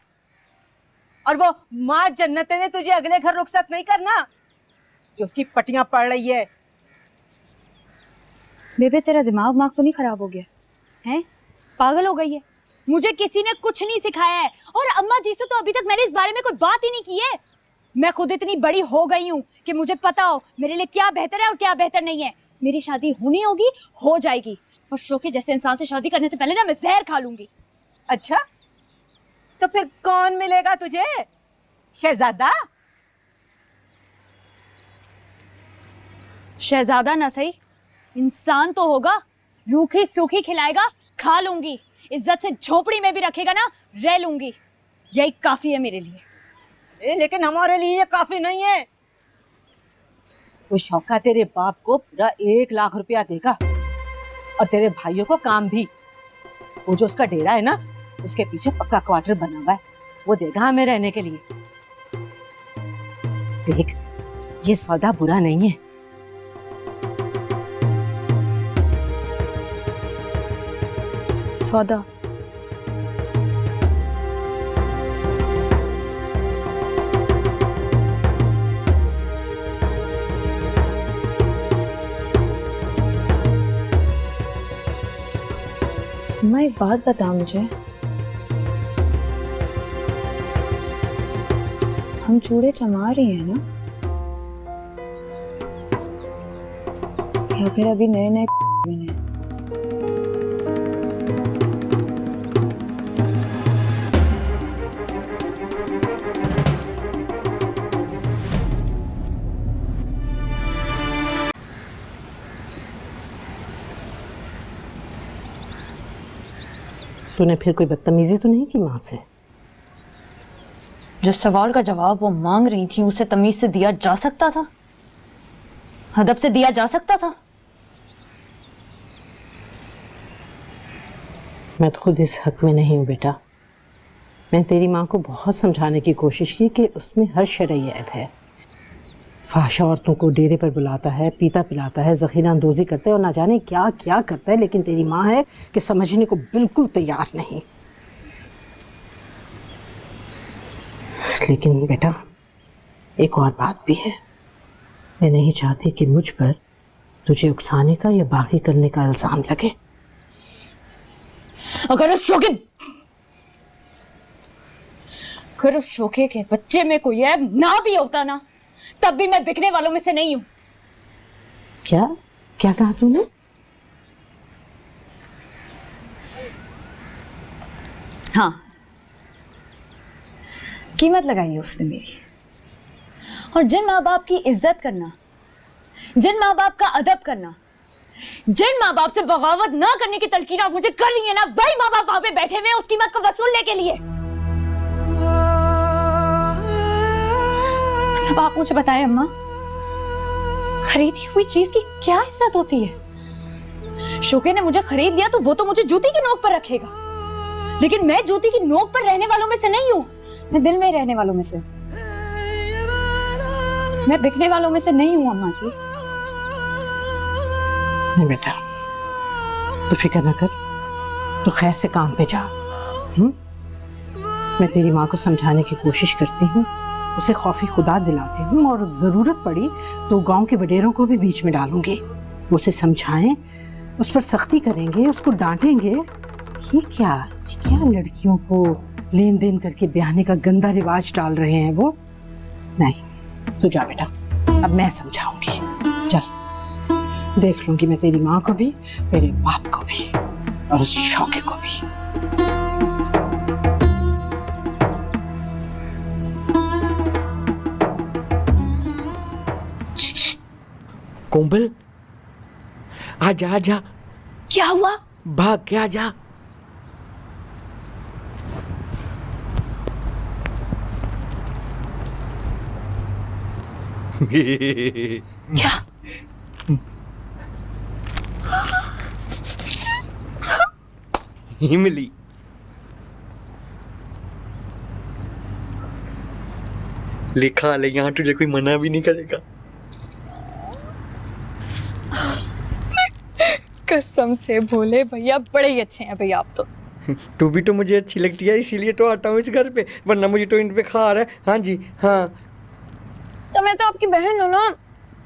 और वो माँ जन्नत ने तुझे अगले घर रुखसत नहीं करना जो उसकी पटियां पड़ रही है। बेबे, तेरा दिमाग तो नहीं खराब हो गया है? पागल हो गई है? मुझे किसी ने कुछ नहीं सिखाया है, और अम्मा जी से तो अभी तक मैंने इस बारे में कोई बात ही नहीं की है। मैं खुद इतनी बड़ी हो गई हूँ कि मुझे पता हो मेरे लिए क्या बेहतर है और क्या बेहतर नहीं है। मेरी शादी होनी होगी, हो जाएगी, और शोके जैसे इंसान से शादी करने से पहले ना मैं जहर खा लूंगी। अच्छा, तो फिर कौन मिलेगा तुझे? शहजादा? शहजादा ना सही, इंसान तो होगा। रूखी सूखी खिलाएगा, खा लूंगी। इज्जत से झोपड़ी में भी रखेगा ना, रह लूंगी। यही काफी है मेरे लिए। लेकिन हमारे लिए ये काफी नहीं है। वो शौका तेरे बाप को पूरा 1 लाख रुपया देगा, और तेरे भाइयों को काम भी। वो जो उसका डेरा है ना, उसके पीछे पक्का क्वार्टर बना हुआ है, वो देगा हमें रहने के लिए। देख, ये सौदा बुरा नहीं है। सौदा? मैं एक बात बता मुझे, हम चूड़े चमा रही हैं ना, या फिर अभी नए नए बने? तूने फिर कोई बदतमीजी तो नहीं की माँ से? जिस सवाल का जवाब वो मांग रही थी उसे तमीज से दिया जा सकता था, अदब से दिया जा सकता था। मैं तो खुद इस हक में नहीं हूँ बेटा। मैं तेरी माँ को बहुत समझाने की कोशिश की कि उसमें हर शरई ऐब है। फाहशा औरतों को डेरे पर बुलाता है, पीता पिलाता है, ज़ख़ीरा अंदोज़ी करता है, और ना जाने क्या क्या करता है, लेकिन तेरी माँ है कि समझने को बिल्कुल तैयार नहीं। लेकिन बेटा, एक और बात भी है। मैं नहीं चाहती कि मुझ पर तुझे उकसाने का या बागी करने का इल्ज़ाम लगे। अगर उस शोके के बच्चे में कोई ऐब ना भी होता ना, तब भी मैं बिकने वालों में से नहीं हूं। क्या क्या कहा तूने? हाँ, कीमत लगाई है उसने मेरी। और जिन माँ बाप की इज्जत करना, जिन माँ बाप का अदब करना, जिन माँ बाप से बगावत ना करने की तलकीन आप मुझे कर रही है ना, वही माँ बाप वहां पे बैठे हुए हैं उस कीमत को वसूलने के लिए। तब आप मुझे बताएं अम्मा, खरीदी हुई चीज की क्या इज्जत होती है? शोके ने मुझे खरीद दिया तो वो तो मुझे जूती की नोक पर रखेगा, लेकिन मैं जूती की नोक पर रहने वालों में से नहीं हूं। मैं दिल में रहने वालों में से, मैं बिकने वालों में से नहीं हूं अम्मा जी। नहीं बेटा, तो फिक्र न कर, तो खैर से काम पे जा। मैं तेरी माँ को समझाने की कोशिश करती हूँ, उसे खौफी खुदा दिलाती हूँ, और ज़रूरत पड़ी तो गांव के वडेरों को भी बीच में डालूंगी। उसे समझाएं, उस पर सख्ती करेंगे, उसको डांटेंगे। ये क्या लड़कियों को लेन देन करके ब्याहने का गंदा रिवाज डाल रहे हैं वो? नहीं, तू जा बेटा, अब मैं समझाऊंगी। चल, देख लूंगी मैं तेरी माँ को भी, तेरे बाप को भी, और उस शौके को भी। कोमल, आजा आजा। क्या हुआ? भाग के आजा। क्या? इमली, लिखा ले, यहाँ तुझे कोई मना भी नहीं करेगा। कसम से भोले भैया बड़े ही अच्छे हैं भैया आप तो। तू भी तो मुझे अच्छी लगती है, इसीलिए तो आता हूँ इस घर पे, वरना मुझे तो इन पे खार है। हाँ जी हाँ। तो मैं तो आपकी बहन हूँ ना,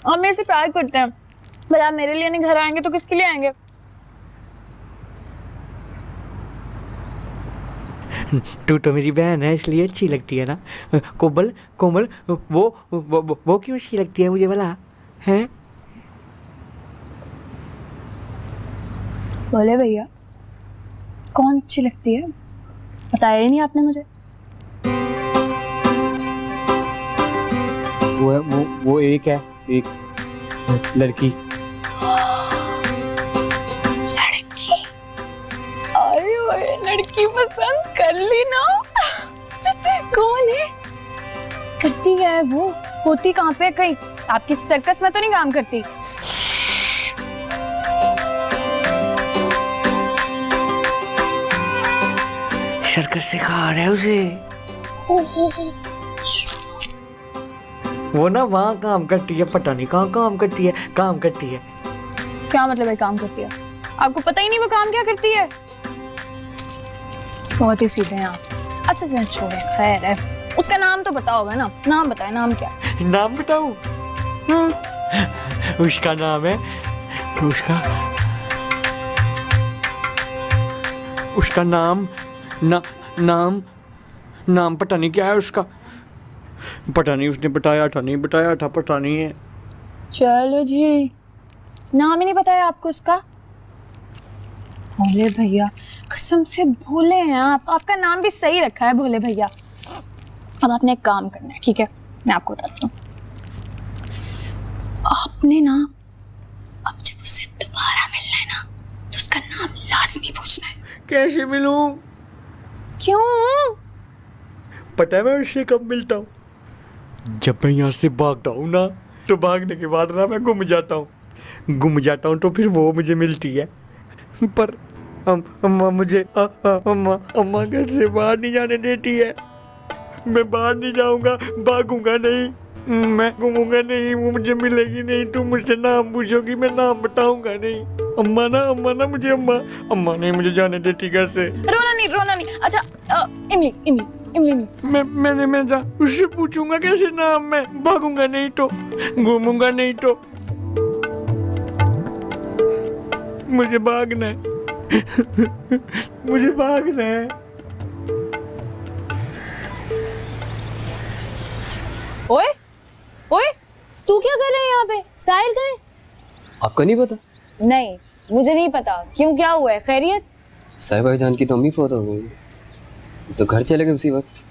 आप मेरे से प्यार करते हैं, पर आप मेरे लिए नहीं घर आएंगे तो किसके लिए आएंगे? तू तो मेरी बहन है इसलिए अच्छी लगती है ना। कोमल कोमल, वो क्यों अच्छी लगती है मुझे भला है? बोले भैया कौन अच्छी लगती है, बताया ही नहीं आपने मुझे। वो एक है, एक लड़की। लड़की? अरे ओए, लड़की पसंद कर ली ना। कौन है? करती है वो, होती कहाँ पे? कहीं आपकी सर्कस में तो नहीं काम करती? सर्कस सिखा रहे उसे। वो ना वहाँ काम करती है, पता नहीं कहाँ काम करती है, काम करती है। क्या मतलब है काम करती है? आपको पता ही नहीं वो काम क्या करती है? बहुत ही सीधे हैं आप। अच्छा चलिए छोड़े, खैर है। उसका नाम तो पता होगा ना, नाम बताए, नाम क्या? नाम बताऊं? उसका नाम है, उसका नाम नाम पता नहीं क्या है उसका, पता नहीं, उसने बताया था, पता नहीं है। चलो जी, नाम ही नहीं पता है आपको उसका? भोले भैया, कसम से भोले हैं आप। आपका नाम भी सही रखा है भोले भैया। अब आपने एक काम करना है, ठीक है? मैं आपको बताती हूँ। आपने ना, अब जब उससे दोबारा मिलना है ना, तो उसका नाम लाजमी पूछना है। कैसे मिलूं? क्यों? पता है मैं उससे कब मिलता हूँ? जब मैं यहाँ से भागता हूँ ना, तो भागने के बाद ना मैं गुम जाता हूँ तो फिर वो मुझे मिलती है। पर अम्मा मुझे अम्मा घर से बाहर नहीं जाने देती है। मैं बाहर नहीं जाऊँगा, भागूंगा नहीं, मैं घूमूंगा नहीं, वो मुझे मिलेगी नहीं। तुम मुझसे नाम पूछोगी, मैं नाम बताऊंगा नहीं। अम्मा ना मुझे अम्मा नहीं मुझे जाने देती घर से। रोना नहीं। अच्छा इमली। मैं जा उससे पूछूंगा कैसे नाम, मैं भागूंगा नहीं तो, घूमूंगा नहीं तो। मुझे भागना है। ओए, तू क्या कर रहे हैं यहाँ पे? साहिर गए? आपको नहीं पता? नहीं, मुझे नहीं पता। क्यों, क्या हुआ है? खैरियत? साहिब भाईजान की तो अम्मी फौत हो गई, तो घर चले गए उसी वक्त।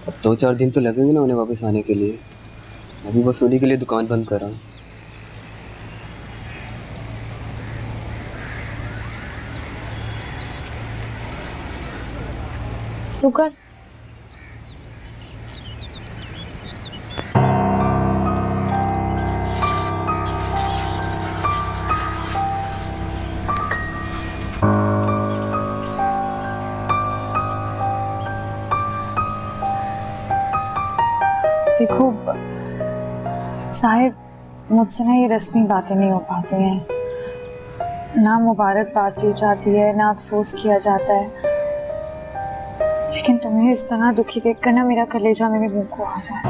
अब 2-4 दिन तो लगेंगे ना उन्हें वापस आने के लिए। मैं भी बस उन्हीं के लिए दुकान बंद कर रहा हूँ। तू कर। देखो साहिब, मुझसे ना ये रस्मी बातें नहीं हो पाती हैं। ना मुबारकबाद दी जाती है, ना अफसोस किया जाता है। लेकिन तुम्हें इस तरह दुखी देखकर ना मेरा कलेजा मेरे मुंह को आ रहा है।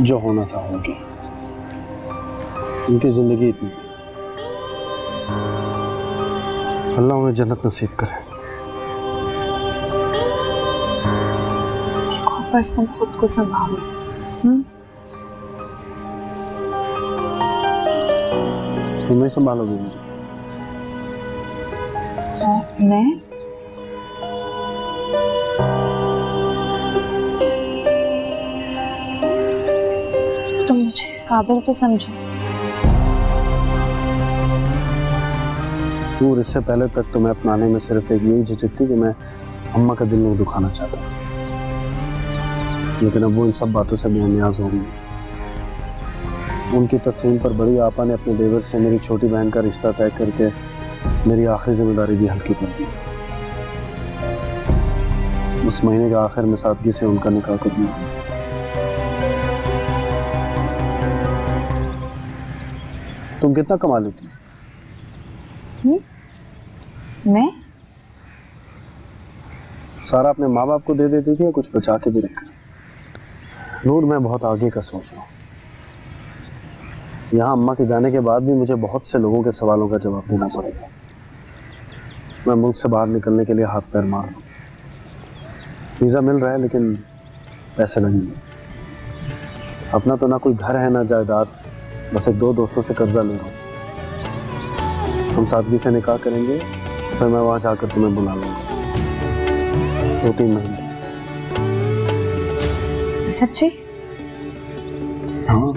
जो होना था हो गया। उनकी जिंदगी इतनी थी, अल्लाह उन्हें जन्नत नसीब करे। देखो बस तुम खुद को संभालो। तुम नहीं संभालोगे मुझे? मैं? तुम मुझे इस काबिल तो समझो। और इससे पहले तक तुम्हें अपनाने में सिर्फ एक यही झिझक थी कि मैं अम्मा का दिल नहीं दुखाना चाहता था। लेकिन अब वो इन सब बातों से बेनियाज होंगी। उनकी तस्वीर पर बड़ी आपा ने अपने देवर से मेरी छोटी बहन का रिश्ता तय करके मेरी आखिरी जिम्मेदारी भी हल्की कर दी। इस महीने के आखिर में सादगी से उनका निकाह करना। तुम कितना कमा लेती हो? मैं सारा अपने माँ बाप को दे देती थी या कुछ बचा के भी रखा? नूर, मैं बहुत आगे का सोच रहा हूँ। यहाँ अम्मा के जाने के बाद भी मुझे बहुत से लोगों के सवालों का जवाब देना पड़ेगा। मैं मुल्क से बाहर निकलने के लिए हाथ पैर मार रहा हूँ। वीज़ा मिल रहा है लेकिन पैसे लगेंगे। अपना तो ना कोई घर है ना जायदाद, बस एक 2 दोस्तों से कर्जा ले रहा हूँ। हम सादगी से निकाह करेंगे, फिर मैं वहाँ जाकर तुम्हें बुला लूँगा। 2-3 महीने। सच्ची? हाँ।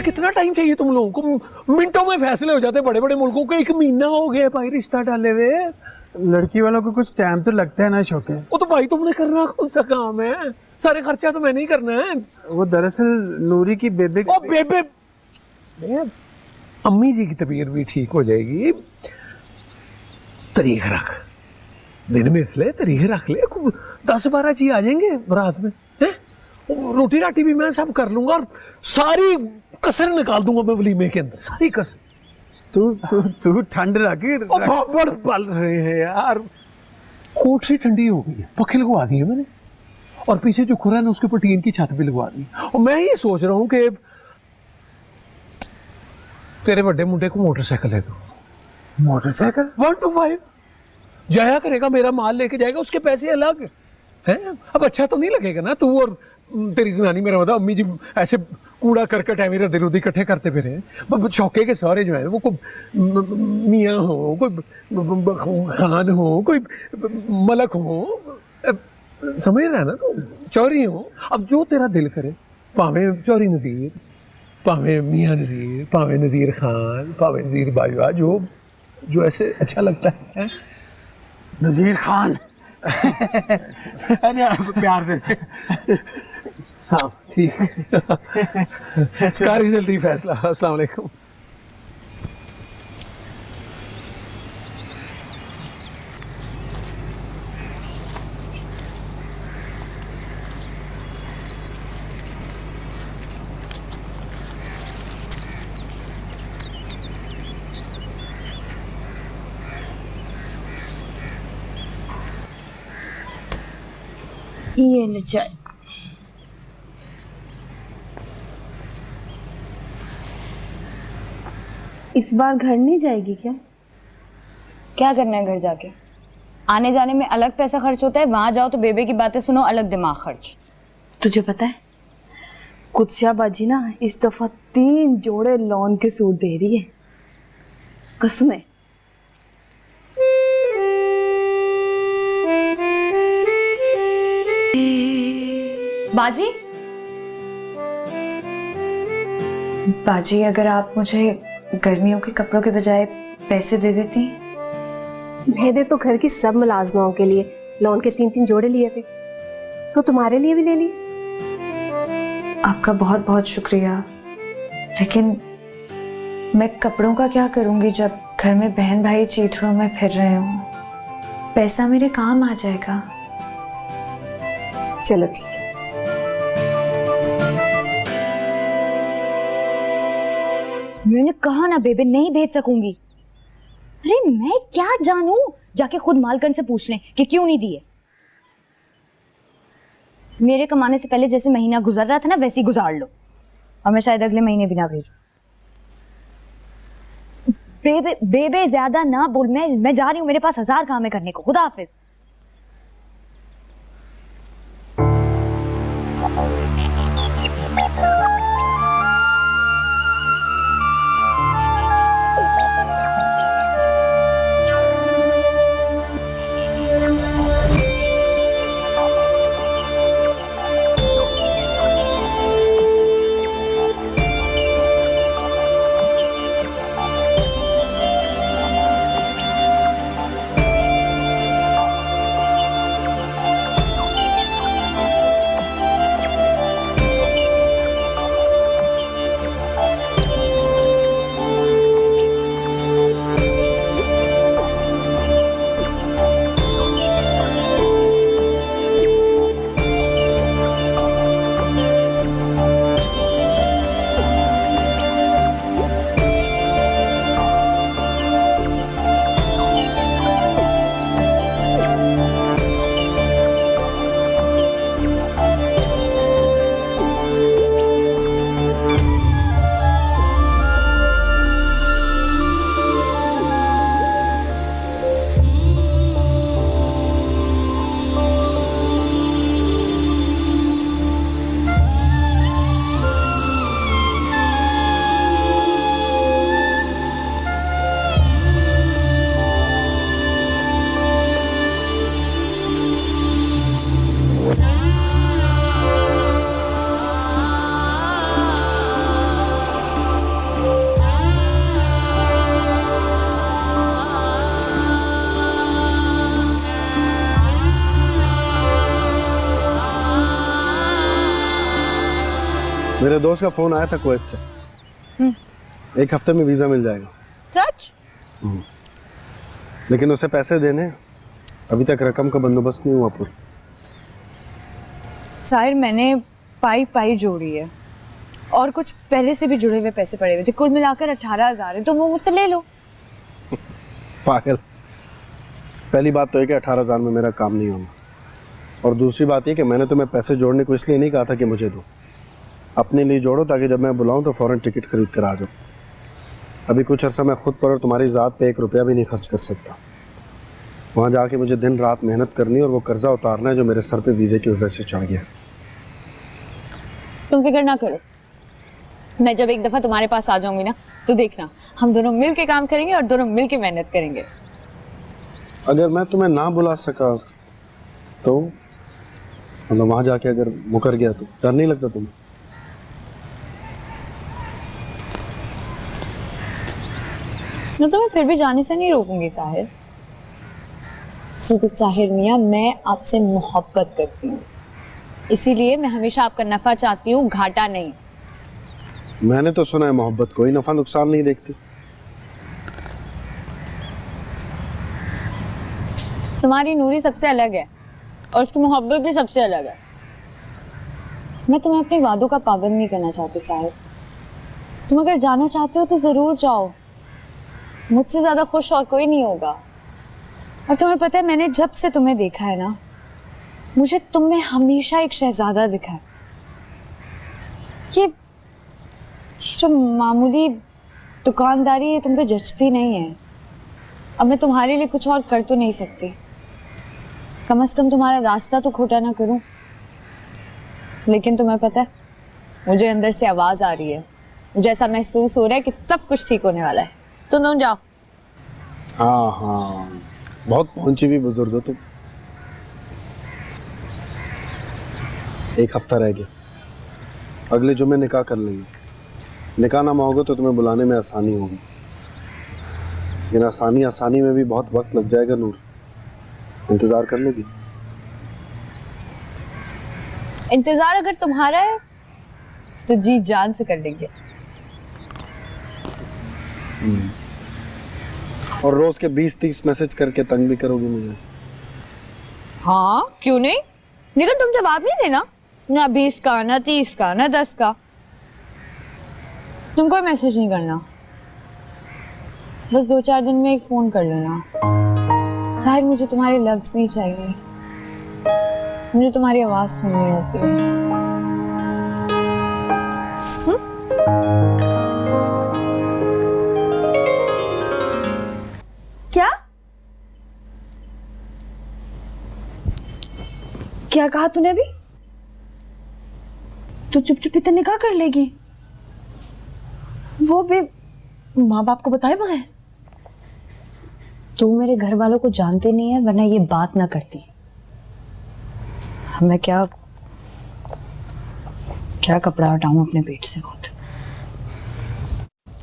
कितना टाइम चाहिए तुम लोगों को? मिनटों में फैसले हो जाते बड़े बड़े मुल्कों के। 1 महीना हो गया भाई रिश्ता डाले हुए। लड़की वालों को कुछ टाइम तो लगता है ना शौके। वो तो भाई तुमने करना कौन सा काम है? सारे खर्चा तो मैंने ही करना है। वो दरअसल नूरी की बेबे अम्मी जी की तबीयत भी ठीक हो जाएगी। तारीख रख, दिन में इसलिए तारीख रख ले। 10-12 जी आ जाएंगे रात में। रोटी राटी भी मैं सब कर लूंगा और सारी कसर निकाल दूंगा मैं वलीमे के अंदर, सारी कसर। तू ठंड रखी बड़ पल रहे हैं यार। कोठरी ठंडी हो गई है, पखे लगवा दिए मैंने, और पीछे जो खुरा है उसके ऊपर टीन की छत भी लगवा दी। और मैं ये सोच रहा हूँ कि तेरे बड़े मुंडे को मोटरसाइकिल है। तो मोटरसाइकिल 1 to 5 जाया करेगा, मेरा माल लेके जाएगा, उसके पैसे अलग हैं। अब अच्छा तो नहीं लगेगा ना तू और तेरी जनानी, मेरा मतलब अम्मी जी ऐसे कूड़ा करकट है मेरा दिल इकट्ठे करते फिर। चौके के सौरे जो है वो कोई मियाँ हो, कोई खान हो, कोई मलक हो, समझ रहा है ना तू, चौरी हो। अब जो तेरा दिल करे, भावें चौरी नज़ीर, भावें मियाँ नज़ीर, भावें नज़ीर खान, भावें नज़ीर बाजवा, जो ऐसे अच्छा लगता है। नज़ीर खान अरे प्यार दे। हाँ ठीक कर जल्दी फैसला। अस्सलाम वालेकुम। ये ले चाय। इस बार घर नहीं जाएगी क्या? क्या करना है घर जाके? आने जाने में अलग पैसा खर्च होता है, वहां जाओ तो बेबे की बातें सुनो, अलग दिमाग खर्च। तुझे पता है कुत्सिया बाजी ना इस दफा 3 जोड़े लॉन के सूट दे रही है, कसमें। बाजी, बाजी अगर आप मुझे गर्मियों के कपड़ों के बजाय पैसे दे देती। मैंने तो घर की सब मुलाजमाओं के लिए लॉन के 3-3 जोड़े लिए थे, तो तुम्हारे लिए भी ले लिए। आपका बहुत बहुत शुक्रिया, लेकिन मैं कपड़ों का क्या करूंगी जब घर में बहन भाई चीथड़ों में फिर रहे हो, पैसा मेरे काम आ जाएगा। चलो ठीक है। मैंने कहा ना बेबे, नहीं भेज सकूंगी। अरे मैं क्या जानूं, जाके खुद मालकन से पूछ लें कि क्यों नहीं दिए। मेरे कमाने से पहले जैसे महीना गुजर रहा था ना, वैसे ही गुजार लो, और मैं शायद अगले महीने भी ना भेजूं। बेबे बेबे ज्यादा ना बोल, मैं जा रही हूँ, मेरे पास 1000 काम है करने को। खुदा हाफिज। मेरे दोस्त का फोन आया था कुवैत से, 1 हफ्ते में वीजा मिल जाएगा। सच? लेकिन उसे पैसे देने, अभी तक रकम का बंदोबस्त नहीं हुआ पूरा। साहिर, मैंने पाई जोड़ी है, और कुछ पहले से भी जुड़े हुए पैसे पड़े हुए थे, कुल मिलाकर 18,000 है, तो वो मुझसे ले लो। पागल, पहली बात तो है कि 18,000 में मेरा काम नहीं होना, और दूसरी बात ये कि मैंने तुम्हें पैसे जोड़ने को इसलिए नहीं कहा था कि मुझे दो, अपने लिए जोड़ो ताकि जब मैं बुलाऊं तो फौरन टिकट खरीद कर आ जाओ। अभी कुछ अर्सा मैं खुद पर और तुम्हारी ज़ात पे 1 रुपया भी नहीं खर्च कर सकता। वहाँ जाके मुझे दिन रात मेहनत करनी और वो कर्जा उतारना है जो मेरे सर पे वीज़े की वजह से चढ़ गया। तुम फिक्र ना करो, मैं जब एक दफ़ा तुम्हारे पास आ जाऊंगी ना, तो देखना हम दोनों मिल के काम करेंगे और दोनों मिल के मेहनत करेंगे। अगर मैं तुम्हें ना बुला सका तो, मतलब वहाँ जाके अगर मुकर गया तो डर नहीं लगता तुम्हें? मैं तुम्हें फिर भी जाने से नहीं रोकूंगी साहिर, क्योंकि साहिर मियाँ, मैं आपसे मोहब्बत करती हूँ, इसीलिए मैं हमेशा आपका नफा चाहती हूँ, घाटा नहीं। मैंने तो सुना है मोहब्बत कोई नफा नुकसान नहीं देखती। तुम्हारी नूरी सबसे अलग है और उसकी मोहब्बत भी सबसे अलग है। मैं तुम्हें अपने वादों का पाबंद नहीं करना चाहती साहिर। तुम अगर जाना चाहते हो तो जरूर जाओ, मुझसे ज्यादा खुश और कोई नहीं होगा। और तुम्हें पता है, मैंने जब से तुम्हें देखा है ना, मुझे तुम में हमेशा एक शहजादा दिखा है। ये जो मामूली दुकानदारी है तुम पे जचती नहीं है। अब मैं तुम्हारे लिए कुछ और कर तो नहीं सकती, कम से कम तुम्हारा रास्ता तो खोटा ना करूं। लेकिन तुम्हें पता है, मुझे अंदर से आवाज आ रही है, मुझे ऐसा महसूस हो रहा है कि सब कुछ ठीक होने वाला है। तुम दोनों जाओ। हाँ हाँ, बहुत पहुंची हुई बुजुर्ग हो तुम। 1 हफ्ता रह गया, अगले जुम्मे निकाह कर लेंगे। निकाह नामा होगा तो तुम्हें बुलाने में आसानी होगी, लेकिन आसानी में भी बहुत वक्त लग जाएगा। नूर, इंतजार कर लोगी? इंतजार अगर तुम्हारा है तो जी जान से कर लेंगे। और रोज के 20-30 मैसेज करके तंग भी करोगी मुझे। हाँ क्यों नहीं, लेकिन तुम जवाब नहीं देना, ना 20 का, ना 30 का, ना 10 का। तुम कोई मैसेज नहीं करना, बस 2-4 दिन में एक फोन कर लेना। साहिर मुझे तुम्हारे लफ्ज नहीं चाहिए, मुझे तुम्हारी आवाज सुननी होती है। क्या क्या कहा तूने अभी? तू चुप चुप इतना निकाह कर लेगी, वो भी माँ बाप को बताए बगैर? तू मेरे घर वालों को जानते नहीं है, वरना ये बात ना करती। मैं क्या क्या कपड़ा हटाऊं अपने पेट से खुद,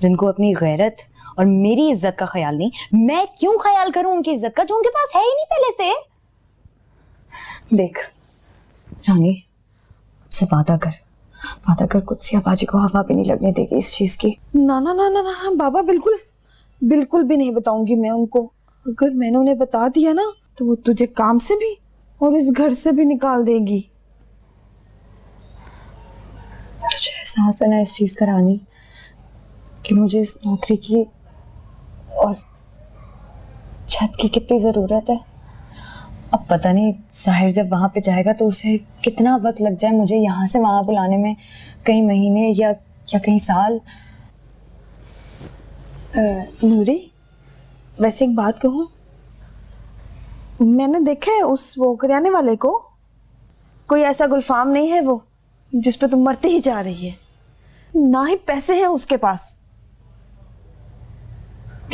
जिनको अपनी गैरत और मेरी इज्जत का ख्याल नहीं। मैं क्यों ख्याल करूं उनकी इज्जत का, जो उनके पास है ही नहीं पहले से। देख रानी, मुझसे वादा कर कुत्सिया बाजी को हवा भी नहीं लगने देगी इस चीज की। ना ना ना ना ना बाबा, बिल्कुल बिल्कुल भी नहीं बताऊंगी मैं उनको। अगर मैंने उन्हें बता दिया ना तो वो तुझे काम से भी और इस घर से भी निकाल देगी। तुझे एहसास है ना इस चीज का रानी, कि मुझे इस नौकरी की और छत की कितनी जरूरत है। अब पता नहीं साहिर जब वहां पे जाएगा तो उसे कितना वक्त लग जाए मुझे यहाँ से वहां बुलाने में, कई महीने या कई साल। नूरी, वैसे एक बात कहूँ, मैंने देखा है उस वो करियाने वाले को, कोई ऐसा गुलफाम नहीं है वो जिस पे तुम मरते ही जा रही है, ना ही पैसे हैं उसके पास।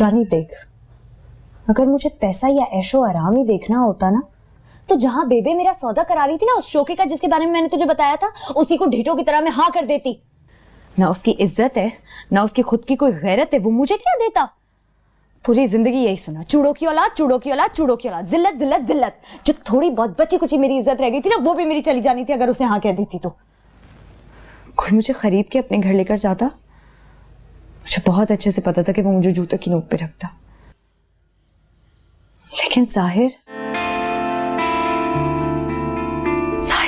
रानी देख, अगर मुझे पैसा या ऐशो आराम ही देखना होता ना, तो जहां बेबे मेरा सौदा करा रही थी ना उस शोके का जिसके बारे में मैंने तुझे बताया था, उसी को ढीठों की तरह मैं हाँ कर देती। ना उसकी इज्जत है, ना उसकी खुद की कोई गैरत है, वो मुझे क्या देता। पूरी जिंदगी यही सुना, चूड़ों की औलाद, चूड़ों की औलाद, चूड़ों की औलाद, जिल्लत जिल्लत जिल्लत। जो थोड़ी बहुत बची कुची मेरी इज्जत रह गई थी ना, वो भी मेरी चली जानी थी अगर उसे हाँ कह देती तो। कोई मुझे खरीद के अपने घर लेकर जाता, मुझे बहुत अच्छे से पता था कि वो मुझे जूतों की नोक पे रखता। लेकिन साहिर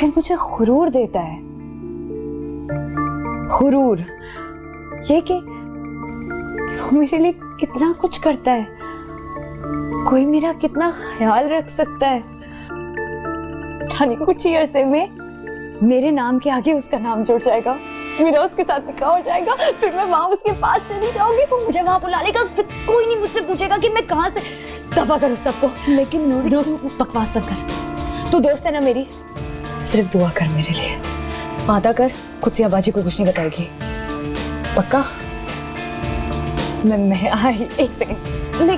मुझे गुरूर देता है, गुरूर, ये कि वो मेरे लिए कितना कुछ करता है, कोई मेरा कितना ख्याल रख सकता है। जाने कुछ ही अरसे में मेरे नाम के आगे उसका नाम जुड़ जाएगा, मेरा उसके साथ निकाह हो जाएगा, फिर मैं वहां उसके पास चली जाऊंगी, वो मुझे वहां बुला लेगा, फिर कोई नहीं मुझसे पूछेगा कि मैं कहां से। दफा करो सबको। लेकिन बकवास बंद कर, तू दोस्त है ना मेरी, सिर्फ दुआ कर मेरे लिए, वादा कर कुत्सिया बाजी को कुछ नहीं बताएगी, पक्का? मैं आई, एक सेकंड।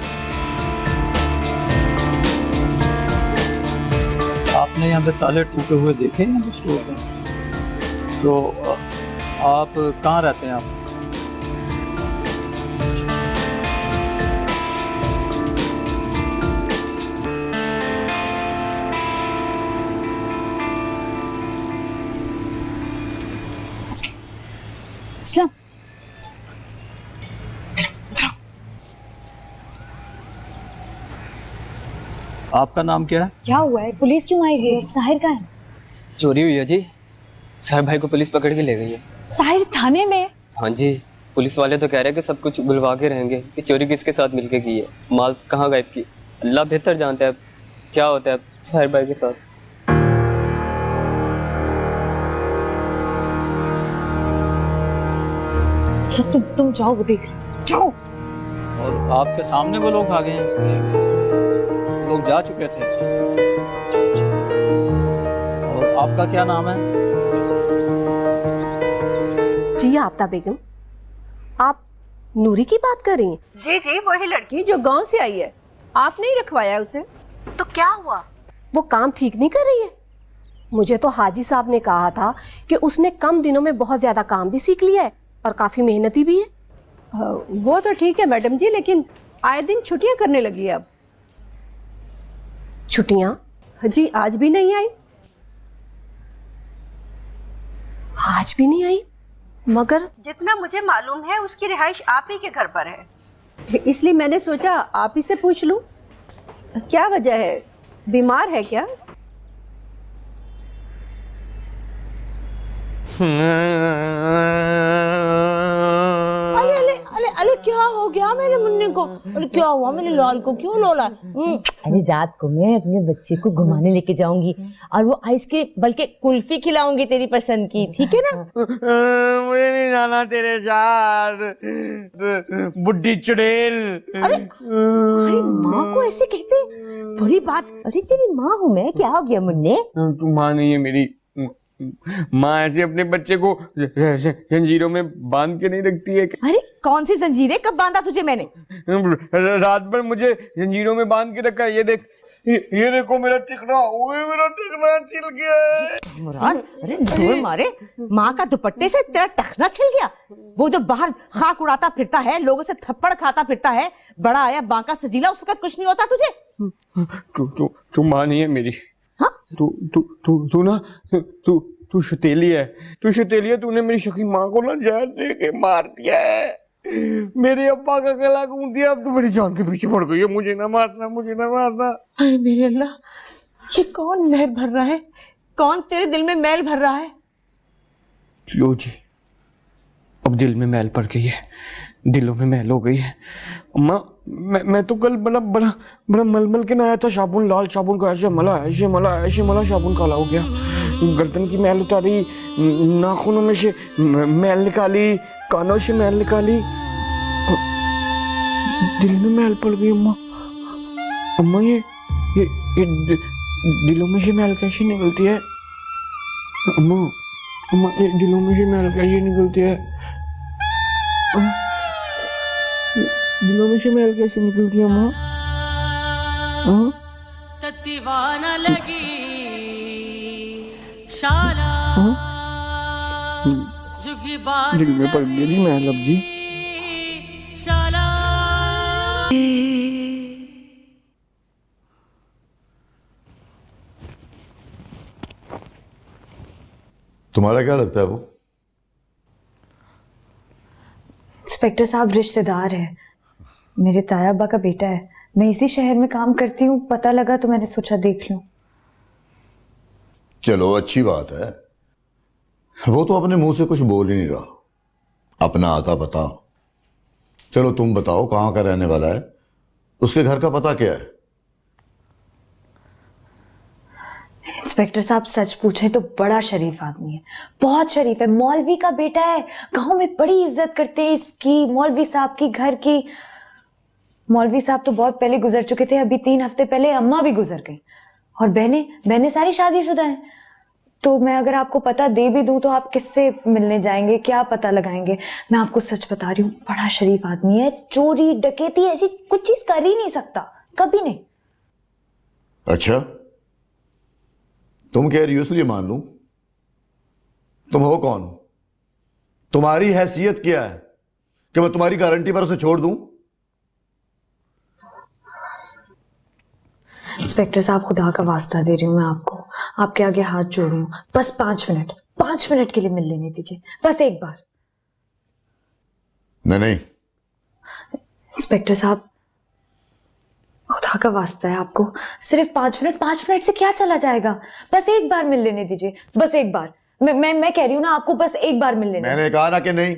आपने यहाँ पे ताले टूटे हुए देखे हैं स्टोर में? तो आप कहाँ रहते हैं आप? इस्लाम, आपका नाम क्या है? क्या हुआ है? पुलिस क्यों आई है? साहिर का है? चोरी हुई है जी, साहिर भाई को पुलिस पकड़ के ले गई है। साहिर थाने में? हाँ जी, पुलिस वाले तो कह रहे हैं कि सब कुछ गुलवा के रहेंगे कि चोरी किसके साथ मिलके की है, माल कहाँ गायब की। अल्लाह बेहतर जानता है क्या होता है साहिर भाई के साथ। तुम जाओ, वो देख जाओ। और आपके सामने वो लोग आ गए हैं, लोग जा चुके थे। और आपका क्या नाम है? जी आफ्ताब बेगम, आप नूरी की बात कर रही हैं? जी जी, वही लड़की जो गांव से आई है, आप नहीं रखवाया उसे? तो क्या हुआ, वो काम ठीक नहीं कर रही है? मुझे तो हाजी साहब ने कहा था कि उसने कम दिनों में बहुत ज्यादा काम भी सीख लिया है और काफी मेहनती भी है। वो तो ठीक है मैडम जी, लेकिन आए दिन छुट्टियां करने लगी है अब। छुट्टियां? जी, आज भी नहीं आई। आज भी नहीं आई? मगर जितना मुझे मालूम है उसकी रिहाइश आप ही के घर पर है। इसलिए मैंने सोचा आप ही से पूछ लूं, क्या वजह है, बीमार है क्या? अरे अरे अरे अरे क्या हो गया मेरे मुन्ने को? अरे क्या हुआ मेरे लाल को, क्यों लोला? अरे रात को मैं अपने बच्चे को घुमाने लेके जाऊंगी और वो आइस के बल्कि कुल्फी खिलाऊंगी तेरी पसंद की, ठीक है ना? मुझे नहीं जाना तेरे साथ, बुढ़ी चुड़ैल। अरे माँ को ऐसे कहते, बुरी बात। अरे तेरी माँ हूँ मैं, क्या हो गया मुन्ने? तू माँ नहीं है मेरी। माँ ऐसे अपने बच्चे को जंजीरों में बांध के नहीं रखती है। अरे कौन सी जंजीरें, कब बांधा तुझे मैंने? रात भर मुझे जंजीरों में बांध के रखा है। ये देख, ये देखो मेरा टिकना, ओए मेरा टिकना छिल गया है। मुराद, अरे जोर मारे, माँ का दुपट्टे से तेरा टखना छिल गया? वो जो बाहर खाक उड़ाता फिरता है, लोगों से थप्पड़ खाता फिरता है, बड़ा आया बांका सजीला, उस वक्त कुछ नहीं होता तुझे? तू माँ नहीं है मेरी। हाँ? तू ना तू शुतेली है, तूने मेरी शकी माँ को ना जहर दे के मार दिया है। मेरे अब्बा का गला घूट दिया, अब तो मेरी जान के पीछे पड़ गई है। मुझे ना मारना, मुझे ना मारना। हाय मेरे अल्लाह, ये कौन जहर भर रहा है? कौन तेरे दिल में मैल भर रहा है? लो जी, अब दिल में मैल पड़ गई है, दिलों में मैल हो गई है। अम्मा, मैं तो कल बड़ा मलमल के नहाया था, साबुन, लाल साबुन का ऐसे मला साबुन काला हो गया। गर्दन की मैल उतारी, नाखूनों में से मैल निकाली, कानों से मैल निकाली, दिल में मैल पड़ गई। अम्मा ये दिलों में से मैल कैसे निकलती है? अम्मा ये दिलों में से मैल कैसे निकलती है? दिलों में से मैल कैसे निकलती है अम्मा? तत्तीवाना लगी शाला जुगी बात दिल में पड़ गई जी मैल अब जी। शाला तुम्हारा क्या लगता है वो? इंस्पेक्टर साहब रिश्तेदार है, मेरे ताया अब्बा का बेटा है। मैं इसी शहर में काम करती हूँ, पता लगा तो मैंने सोचा देख लूं। चलो अच्छी बात है, वो तो अपने मुंह से कुछ बोल ही नहीं रहा, अपना आता पता। चलो तुम बताओ कहाँ का रहने वाला है, उसके घर का पता क्या है? इंस्पेक्टर साहब सच पूछे तो बड़ा शरीफ आदमी है, बहुत शरीफ है, मौलवी का बेटा है। गांव में बड़ी इज्जत करते हैं इसकी, मौलवी साहब की, घर की। मौलवी साहब तो बहुत पहले गुजर चुके थे, अभी 3 हफ्ते पहले अम्मा भी गुजर गई, और बहनें सारी शादीशुदा हैं। तो मैं अगर आपको पता दे भी दूं तो आप किससे मिलने जाएंगे, क्या पता लगाएंगे? मैं आपको सच बता रही हूँ, बड़ा शरीफ आदमी है, चोरी डकैती ऐसी कुछ चीज कर ही नहीं सकता, कभी नहीं। अच्छा, तुम कह रही हो इसलिए मान लूं? तुम हो कौन? तुम्हारी हैसियत क्या है कि मैं तुम्हारी गारंटी पर उसे छोड़ दूं? इंस्पेक्टर साहब खुदा का वास्ता दे रही हूँ मैं आपको, आपके आगे हाथ जोड़ रही हूँ, बस 5 मिनट के लिए मिल लेने दीजिए, बस एक बार। नहीं इंस्पेक्टर साहब खुदा का वास्ता है आपको, सिर्फ 5 मिनट से क्या चला जाएगा? बस एक बार मिल लेने दीजिए, बस एक बार। मैं कह रही हूँ ना आपको, बस एक बार मिल लेने। मैंने कहा ना कि नहीं।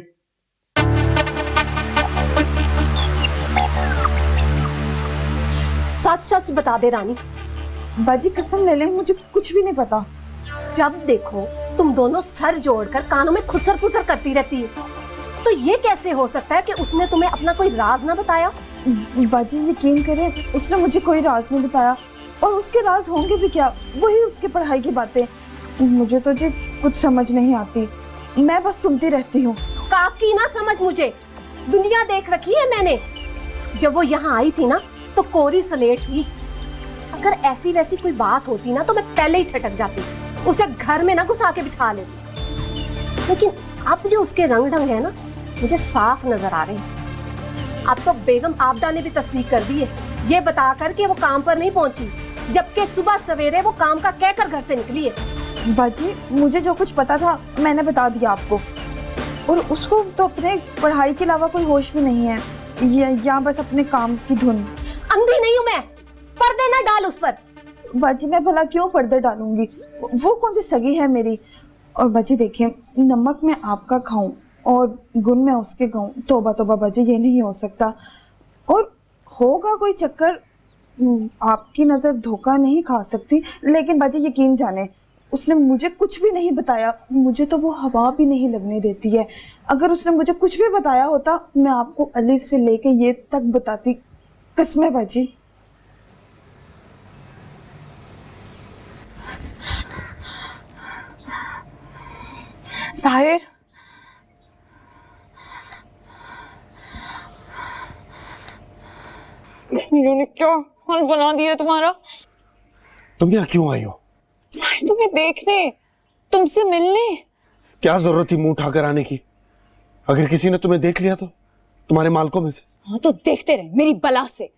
सच बता दे रानी। बाजी कसम ले ले, मुझे कुछ भी नहीं पता। जब देखो तुम दोनों सर जोड़कर कानों में खुसर फुसर करती रहती है, तो ये कैसे हो सकता है कि उसने तुम्हें अपना कोई राज ना बताया? बाजी यकीन करें, उसने मुझे कोई राज नहीं बताया, और उसके राज होंगे भी क्या, वही उसकी पढ़ाई की बातें। मुझे तो जी कुछ समझ नहीं आती, मैं बस सुनती रहती हूँ। काकी ना समझ मुझे, दुनिया देख रखी है मैंने। जब वो यहाँ आई थी ना तो कोरी सलेट थी। अगर ऐसी वैसी कोई बात होती ना तो मैं पहले ही ठटक जाती, उसे घर में ना घुसा के बिठा लेती। लेकिन अब जो उसके रंग ढंग है ना, मुझे साफ नजर आ रहे हैं। अब तो बेगम आपदा ने भी तस्दीक कर दी है, ये बताकर कि वो काम पर नहीं पहुंची, जबकि सुबह सवेरे वो काम का कहकर घर से निकली है। बाजी मुझे जो कुछ पता था मैंने बता दिया आपको, और उसको तो अपने पढ़ाई के अलावा कोई होश भी नहीं है। या बस अपने काम की धुन। अंधी नहीं हूं मैं, पर्दे ना डाल उस पर। बाजी मैं भला क्यों पर्दे डालूंगी, वो कौन सी सगी है मेरी। और बाजी देखिए, नमक मैं आपका खाऊं और गुण मैं उसके गाऊं, तौबा तौबा बाजी, ये नहीं हो सकता। और होगा कोई चक्कर, आपकी नज़र धोखा नहीं खा सकती, लेकिन बाजी यकीन जाने उसने मुझे कुछ भी नहीं बताया। मुझे तो वो हवा भी नहीं लगने देती है। अगर उसने मुझे कुछ भी बताया होता, मैं आपको अलिफ से लेके ये तक बताती, कसम बाजी। साहिर, इस नीरू ने क्या हाल बना दिया तुम्हारा। तुम यहाँ क्यों आई हो? साहिर, तुम्हें देखने, तुमसे मिलने। क्या जरूरत थी मुंह उठाकर आने की? अगर किसी ने तुम्हें देख लिया तो, तुम्हारे मालकों में से। हाँ तो देखते रहे मेरी बला से।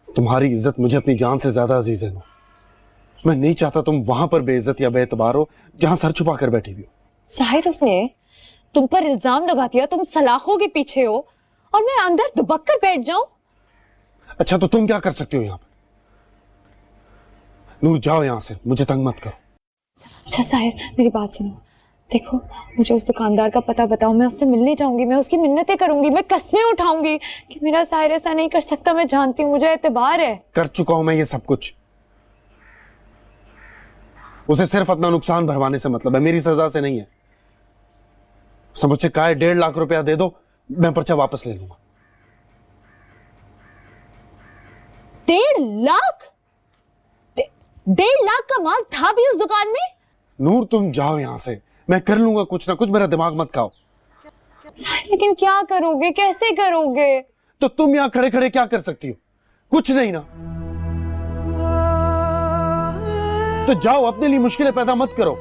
तुम्हारी इज्जत मुझे अपनी जान से ज्यादा अजीज है। मैं नहीं चाहता तुम वहां पर बेइज्जत या बेएतबार हो जहां सर छुपा कर बैठी हुई हो। साहिर, उसने तुम पर इल्जाम लगा दिया, तुम सलाखों के पीछे हो और मैं अंदर दुबक कर बैठ जाऊं। अच्छा तो तुम क्या कर सकते हो यहाँ पर? नूर जाओ यहाँ से, मुझे तंग मत करो। अच्छा साहिर, मेरी बात सुनो। देखो, मुझे उस दुकानदार का पता बताओ, मैं उससे मिलने जाऊंगी, मैं उसकी मिन्नतें करूंगी, मैं कस्में उठाऊंगी कि मेरा साहिर ऐसा नहीं कर सकता। मैं जानती हूँ, मुझे एतबार है। कर चुका हूं मैं ये सब कुछ। उसे सिर्फ अपना नुकसान भरवाने से मतलब है, मेरी सजा से नहीं है। मुझसे कहा है 1.5 लाख रुपया दे दो, मैं पर्चा वापस ले लूंगा। 1.5 लाख? 1.5 लाख का माल था भी उस दुकान में? नूर तुम जाओ यहां से, मैं कर लूंगा कुछ ना कुछ, मेरा दिमाग मत खाओ। लेकिन क्या करोगे, कैसे करोगे? तो तुम यहां खड़े खड़े क्या कर सकती हो? कुछ नहीं ना। तो जाओ, अपने लिए मुश्किलें पैदा मत करो।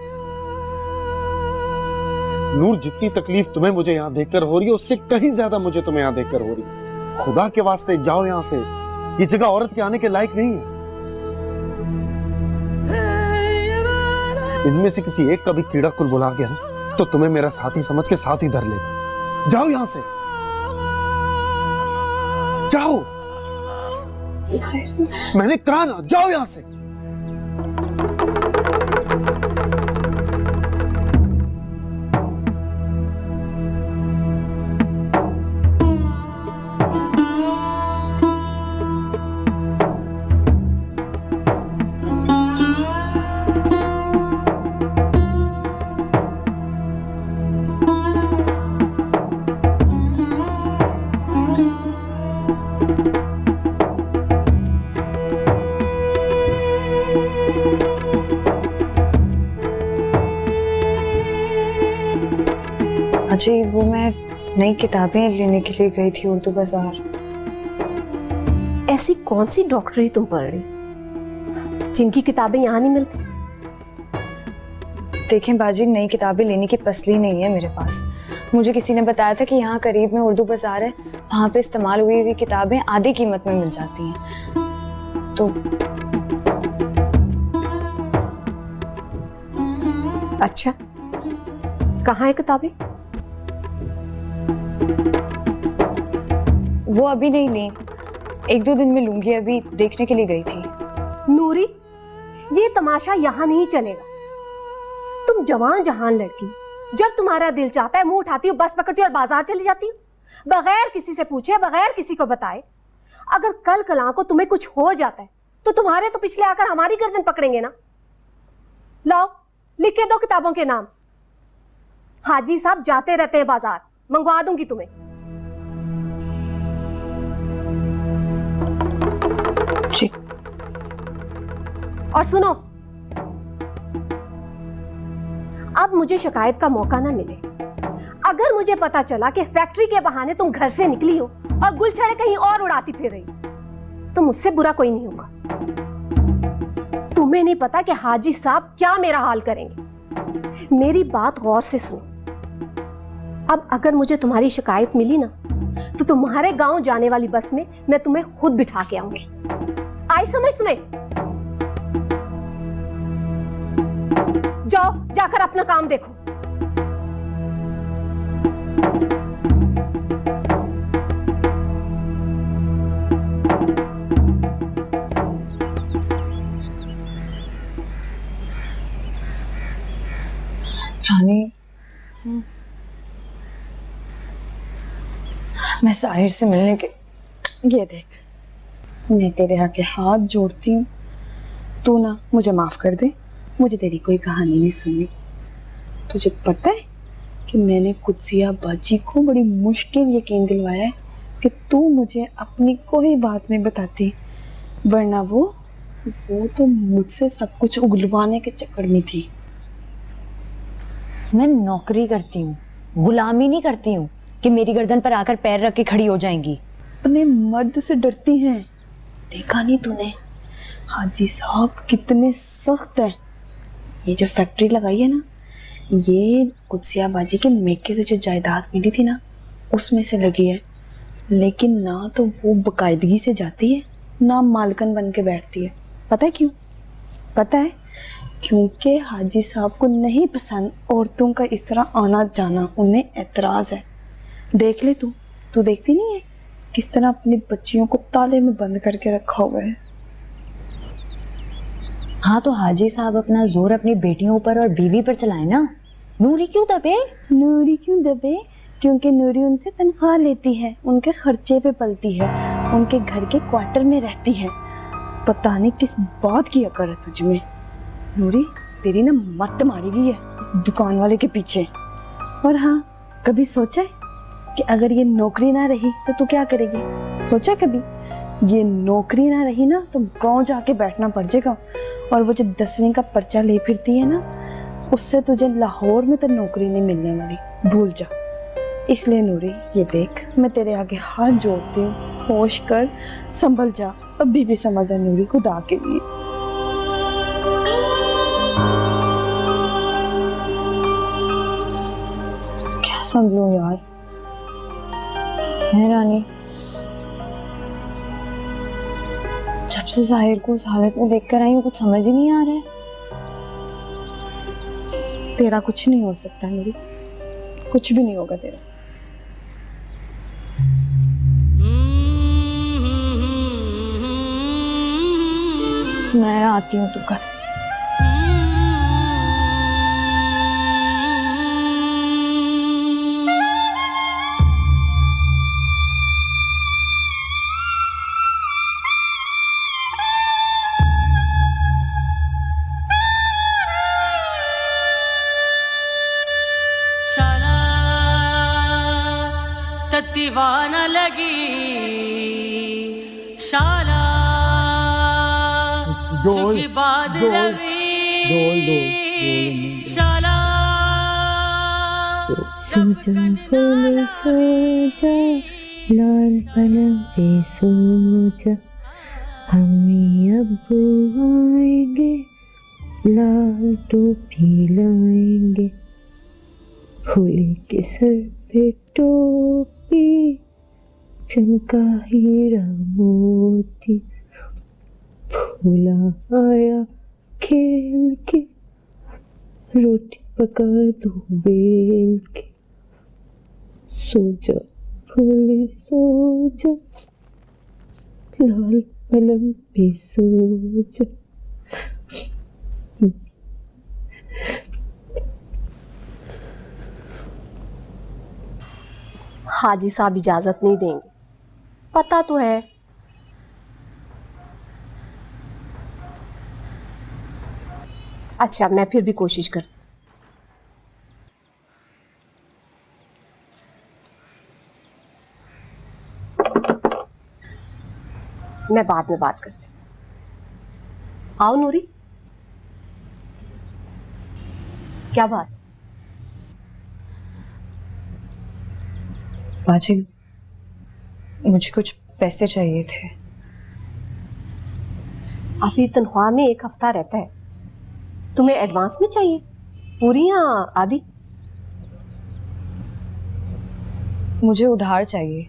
नूर, जितनी तकलीफ तुम्हें मुझे यहां देखकर हो रही है, उससे कहीं ज्यादा मुझे तुम्हें यहां देखकर हो रही है। खुदा के वास्ते जाओ यहां से, ये जगह औरत के आने के लायक नहीं है। इनमें से किसी एक का भी कीड़ा कुल बुला गया ना, तो तुम्हें मेरा साथी समझ के साथ ही धर लेगा। जाओ यहां से, जाओ। मैंने कहा ना, जाओ यहां से। जी, वो मैं नई किताबें लेने के लिए गई थी उर्दू बाजार। ऐसी कौन सी डॉक्टरी तुम पढ़ रही जिनकी किताबें यहाँ नहीं मिलती? देखें बाजी, नई किताबें लेने की पसली नहीं है मेरे पास। मुझे किसी ने बताया था कि यहाँ करीब में उर्दू बाजार है, वहाँ पे इस्तेमाल हुई हुई किताबें आधी कीमत में मिल जाती हैं। तो अच्छा, कहाँ है किताबें? वो अभी नहीं ली, 1-2 दिन में लूंगी, अभी देखने के लिए गई थी। नूरी, ये तमाशा यहाँ नहीं चलेगा। तुम जवान जहान लड़की, जब तुम्हारा दिल चाहता है मुंह उठाती हो, बस पकड़ती हो और बाजार चली जाती हो, बगैर किसी से पूछे, बगैर किसी को बताए। अगर कल कला को तुम्हें कुछ हो जाता है तो तुम्हारे तो पिछले आकर हमारी गर्दन पकड़ेंगे ना। लाओ, लिख के दो किताबों के नाम। हाजी साहब जाते रहते हैं बाजार, मंगवा दूंगी तुम्हें। जी। और सुनो, अब मुझे शिकायत का मौका ना मिले। अगर मुझे पता चला कि फैक्ट्री के बहाने तुम घर से निकली हो और गुलछड़े कहीं और उड़ाती फिर रही, तो मुझसे बुरा कोई नहीं होगा। तुम्हें नहीं पता कि हाजी साहब क्या मेरा हाल करेंगे। मेरी बात गौर से सुनो। अब अगर मुझे तुम्हारी शिकायत मिली ना, तो तुम्हारे गांव जाने वाली बस में मैं तुम्हें खुद बिठा के आऊंगी। आई समझ तुम्हें? जाओ, जाकर अपना काम देखो। मैं साहिर से मिलने के ये देख, मैं तेरे आगे हाथ जोड़ती हूँ, तू ना मुझे माफ कर दे। मुझे तेरी कोई कहानी नहीं सुननी। तुझे पता है कि मैंने कुदसिया बाजी को बड़ी मुश्किल यकीन दिलवाया है कि तू मुझे अपनी कोई बात नहीं बताती, वरना वो तो मुझसे सब कुछ उगलवाने के चक्कर में थी। मैं नौकरी करती हूँ, गुलामी नहीं करती हूँ कि मेरी गर्दन पर आकर पैर रख के खड़ी हो जाएंगी। अपने मर्द से डरती हैं। देखा नहीं तूने हाजी साहब कितने सख्त हैं। ये जो फैक्ट्री लगाई है ना, ये कुदसिया बाजी के मेके से जो जायदाद मिली थी ना, उसमें से लगी है। लेकिन ना तो वो बाकायदगी से जाती है, ना मालकन बन के बैठती है। पता है क्यों? पता है क्योंकि हाजी साहब को नहीं पसंद औरतों का इस तरह आना जाना, उन्हें एतराज़ है। देख ले तू देखती नहीं है किस तरह अपनी बच्चियों को ताले में बंद करके रखा हुआ है। हाँ तो हाजी साहब अपना जोर अपनी बेटियों पर और बीवी पर चलाए ना। नूरी क्यों दबे? नूरी क्यों दबे? क्योंकि नूरी उनसे तनख्वाह लेती है, उनके खर्चे पे पलती है, उनके घर के क्वार्टर में रहती है। पता नहीं किस बात की अकड़ है तुझ में। नूरी तेरी ना मत मारी गई है उस दुकान वाले के पीछे। और हाँ, कभी सोचा है कि अगर ये नौकरी ना रही तो तू क्या करेगी? सोचा कभी? ये नौकरी ना रही ना तो गांव जाके बैठना पड़ जाएगा। और वो जो 10वीं का पर्चा ले फिरती है ना, उससे तुझे लाहौर में तो नौकरी नहीं मिलने वाली, भूल जा। इसलिए नूरी ये देख, मैं तेरे आगे हाथ जोड़ती हूँ, होश कर, संभल जा। अभी भी समझ आ नूरी, खुदा के लिए। क्या संभलो यार, है रानी? जब से जाहिर को उस हालत में देखकर आई हूँ, कुछ समझ ही नहीं आ रहा है। तेरा कुछ नहीं हो सकता नूरी, कुछ भी नहीं होगा तेरा। मैं आती हूँ तू कर। शाला तत्तीवाना लगी शाला चुकी बाद रवि शाला लाल पलंग पे सो जा, हमें अब्बू आएंगे, लाल टोपी लाएंगे, फूले के सर पे टोपी, चमका हीरा मोती, फूला आया खेल के, रोटी पका दो बेल के, सो जा फूले सो जा, लाल पलंग पे सो जा। हाजी साहब इजाजत नहीं देंगे, पता तो है। अच्छा, मैं फिर भी कोशिश करती। मैं बाद में बात करती। आओ नूरी। क्या बात? बाजी, मुझे कुछ पैसे चाहिए थे। आपकी तनख्वाह में 1 हफ्ता रहता है, तुम्हें एडवांस में चाहिए, पूरी या आधी? मुझे उधार चाहिए।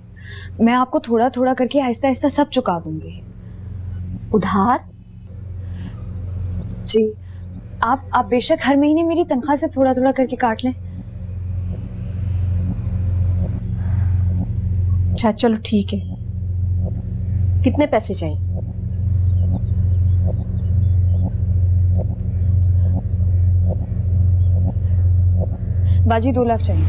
मैं आपको थोड़ा थोड़ा करके आहिस्ता आहिस्ता सब चुका दूंगी। उधार? जी, आप बेशक हर महीने मेरी तनख्वाह से थोड़ा थोड़ा करके काट लें। अच्छा चलो ठीक है। कितने पैसे चाहिए? बाजी 2 लाख चाहिए।